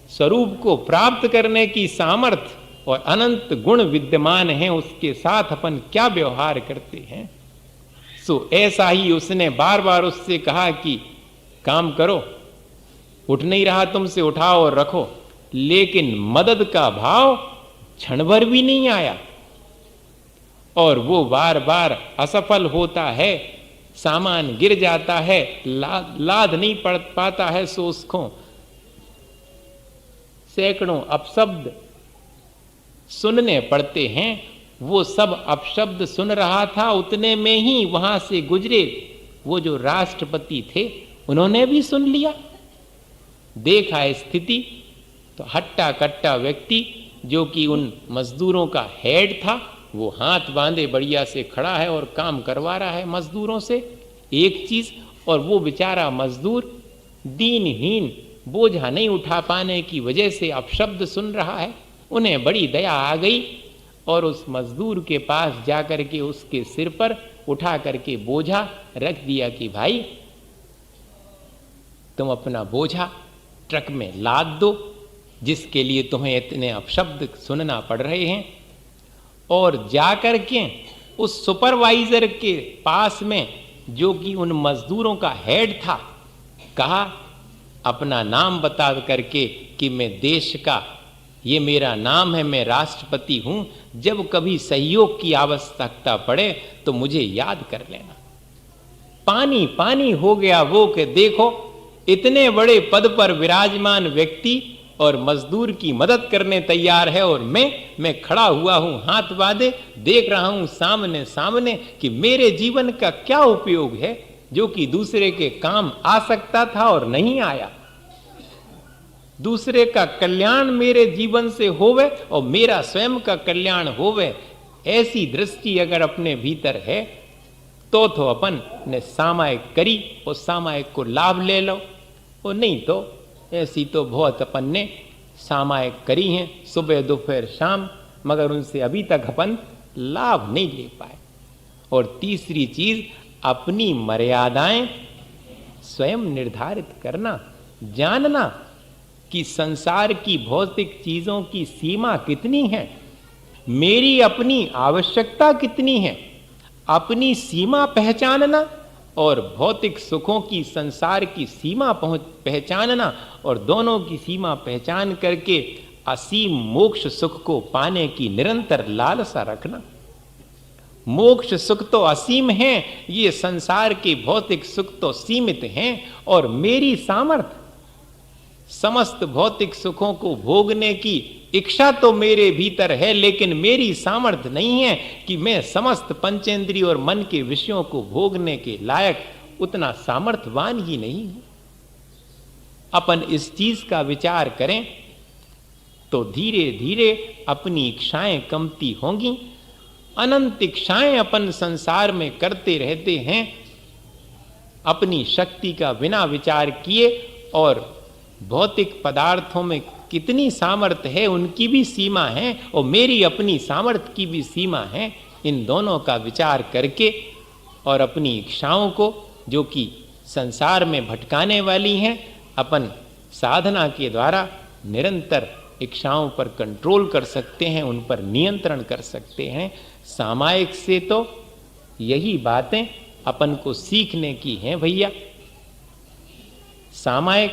स्वरूप को प्राप्त करने की सामर्थ्य और अनंत गुण विद्यमान हैं, उसके साथ अपन क्या व्यवहार करते हैं। सो ऐसा ही उसने बार बार उससे कहा कि काम करो, उठ नहीं रहा तुमसे, उठाओ और रखो। लेकिन मदद का भाव क्षण भर भी नहीं आया और वो बार बार असफल होता है, सामान गिर जाता है, लाद नहीं पड़ पाता है। सो उसको सैकड़ों अपशब्द सुनने पड़ते हैं। वो सब अपशब्द सुन रहा था, उतने में ही वहां से गुजरे वो जो राष्ट्रपति थे, उन्होंने भी सुन लिया। देखा स्थिति तो हट्टा कट्टा व्यक्ति जो कि उन मजदूरों का हेड था, वो हाथ बांधे बढ़िया से खड़ा है और काम करवा रहा है मजदूरों से एक चीज। और वो बेचारा मजदूर दीनहीन, बोझा नहीं उठा पाने की वजह से अपशब्द सुन रहा है। उन्हें बड़ी दया आ गई और उस मजदूर के पास जाकर के उसके सिर पर उठा करके बोझा रख दिया कि भाई तुम अपना बोझा ट्रक में लाद दो, जिसके लिए तुम्हें इतने अपशब्द सुनना पड़ रहे हैं। और जाकर के उस सुपरवाइजर के पास में जो कि उन मजदूरों का हेड था, कहा अपना नाम बता करके कि मैं देश का, ये मेरा नाम है, मैं राष्ट्रपति हूं, जब कभी सहयोग की आवश्यकता पड़े तो मुझे याद कर लेना। पानी पानी हो गया वो कि देखो इतने बड़े पद पर विराजमान व्यक्ति और मजदूर की मदद करने तैयार है और मैं खड़ा हुआ हूं हाथ बांधे, देख रहा हूं सामने सामने कि मेरे जीवन का क्या उपयोग है जो कि दूसरे के काम आ सकता था और नहीं आया। दूसरे का कल्याण मेरे जीवन से होवे और मेरा स्वयं का कल्याण होवे, ऐसी दृष्टि अगर अपने भीतर है तो अपन ने सामायिक करी और सामायिक को लाभ ले लो, और नहीं तो ऐसी तो बहुत अपन ने सामायिक करी हैं सुबह दोपहर शाम, मगर उनसे अभी तक अपन लाभ नहीं ले पाए। और तीसरी चीज, अपनी मर्यादाएं स्वयं निर्धारित करना, जानना कि संसार की भौतिक चीजों की सीमा कितनी है, मेरी अपनी आवश्यकता कितनी है, अपनी सीमा पहचानना और भौतिक सुखों की संसार की सीमा पहचानना, और दोनों की सीमा पहचान करके असीम मोक्ष सुख को पाने की निरंतर लालसा रखना। मोक्ष सुख तो असीम है, ये संसार के भौतिक सुख तो सीमित हैं, और मेरी सामर्थ्य समस्त भौतिक सुखों को भोगने की इच्छा तो मेरे भीतर है, लेकिन मेरी सामर्थ्य नहीं है कि मैं समस्त पंचेंद्रिय और मन के विषयों को भोगने के लायक उतना सामर्थ्यवान ही नहीं हूं। अपन इस चीज का विचार करें तो धीरे धीरे अपनी इच्छाएं कमती होंगी। अनंत इच्छाएं अपन संसार में करते रहते हैं, अपनी शक्ति का बिना विचार किए, और भौतिक पदार्थों में कितनी सामर्थ्य है उनकी भी सीमा है, और मेरी अपनी सामर्थ्य की भी सीमा है। इन दोनों का विचार करके और अपनी इच्छाओं को, जो कि संसार में भटकाने वाली हैं, अपन साधना के द्वारा निरंतर इच्छाओं पर कंट्रोल कर सकते हैं, उन पर नियंत्रण कर सकते हैं। सामायिक से तो यही बातें अपन को सीखने की हैं भैया। सामायिक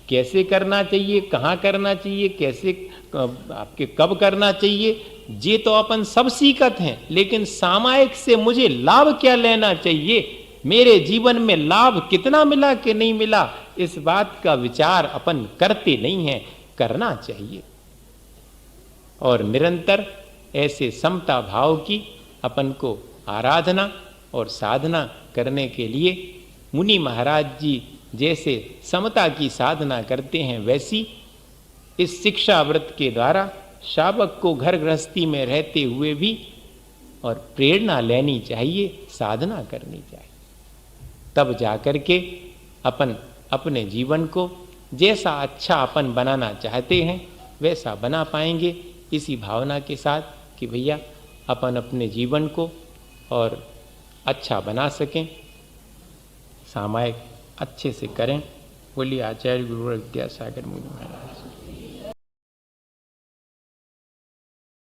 कैसे करना चाहिए, कहाँ करना चाहिए, कैसे आपके कब करना चाहिए, ये तो अपन सब सीखत हैं, लेकिन सामायिक से मुझे लाभ क्या लेना चाहिए, मेरे जीवन में लाभ कितना मिला कि नहीं मिला, इस बात का विचार अपन करते नहीं हैं। करना चाहिए। और निरंतर ऐसे समता भाव की अपन को आराधना और साधना करने के लिए मुनि महाराज जी जैसे समता की साधना करते हैं, वैसी इस शिक्षा व्रत के द्वारा शावक को घर गृहस्थी में रहते हुए भी और प्रेरणा लेनी चाहिए, साधना करनी चाहिए। तब जाकर के अपन अपने जीवन को जैसा अच्छा अपन बनाना चाहते हैं वैसा बना पाएंगे। इसी भावना के साथ कि भैया अपन अपने जीवन को और अच्छा बना सकें, सामायिक अच्छे से करें। बोलिए आचार्य गुरु विद्यासागर मुनि महाराज।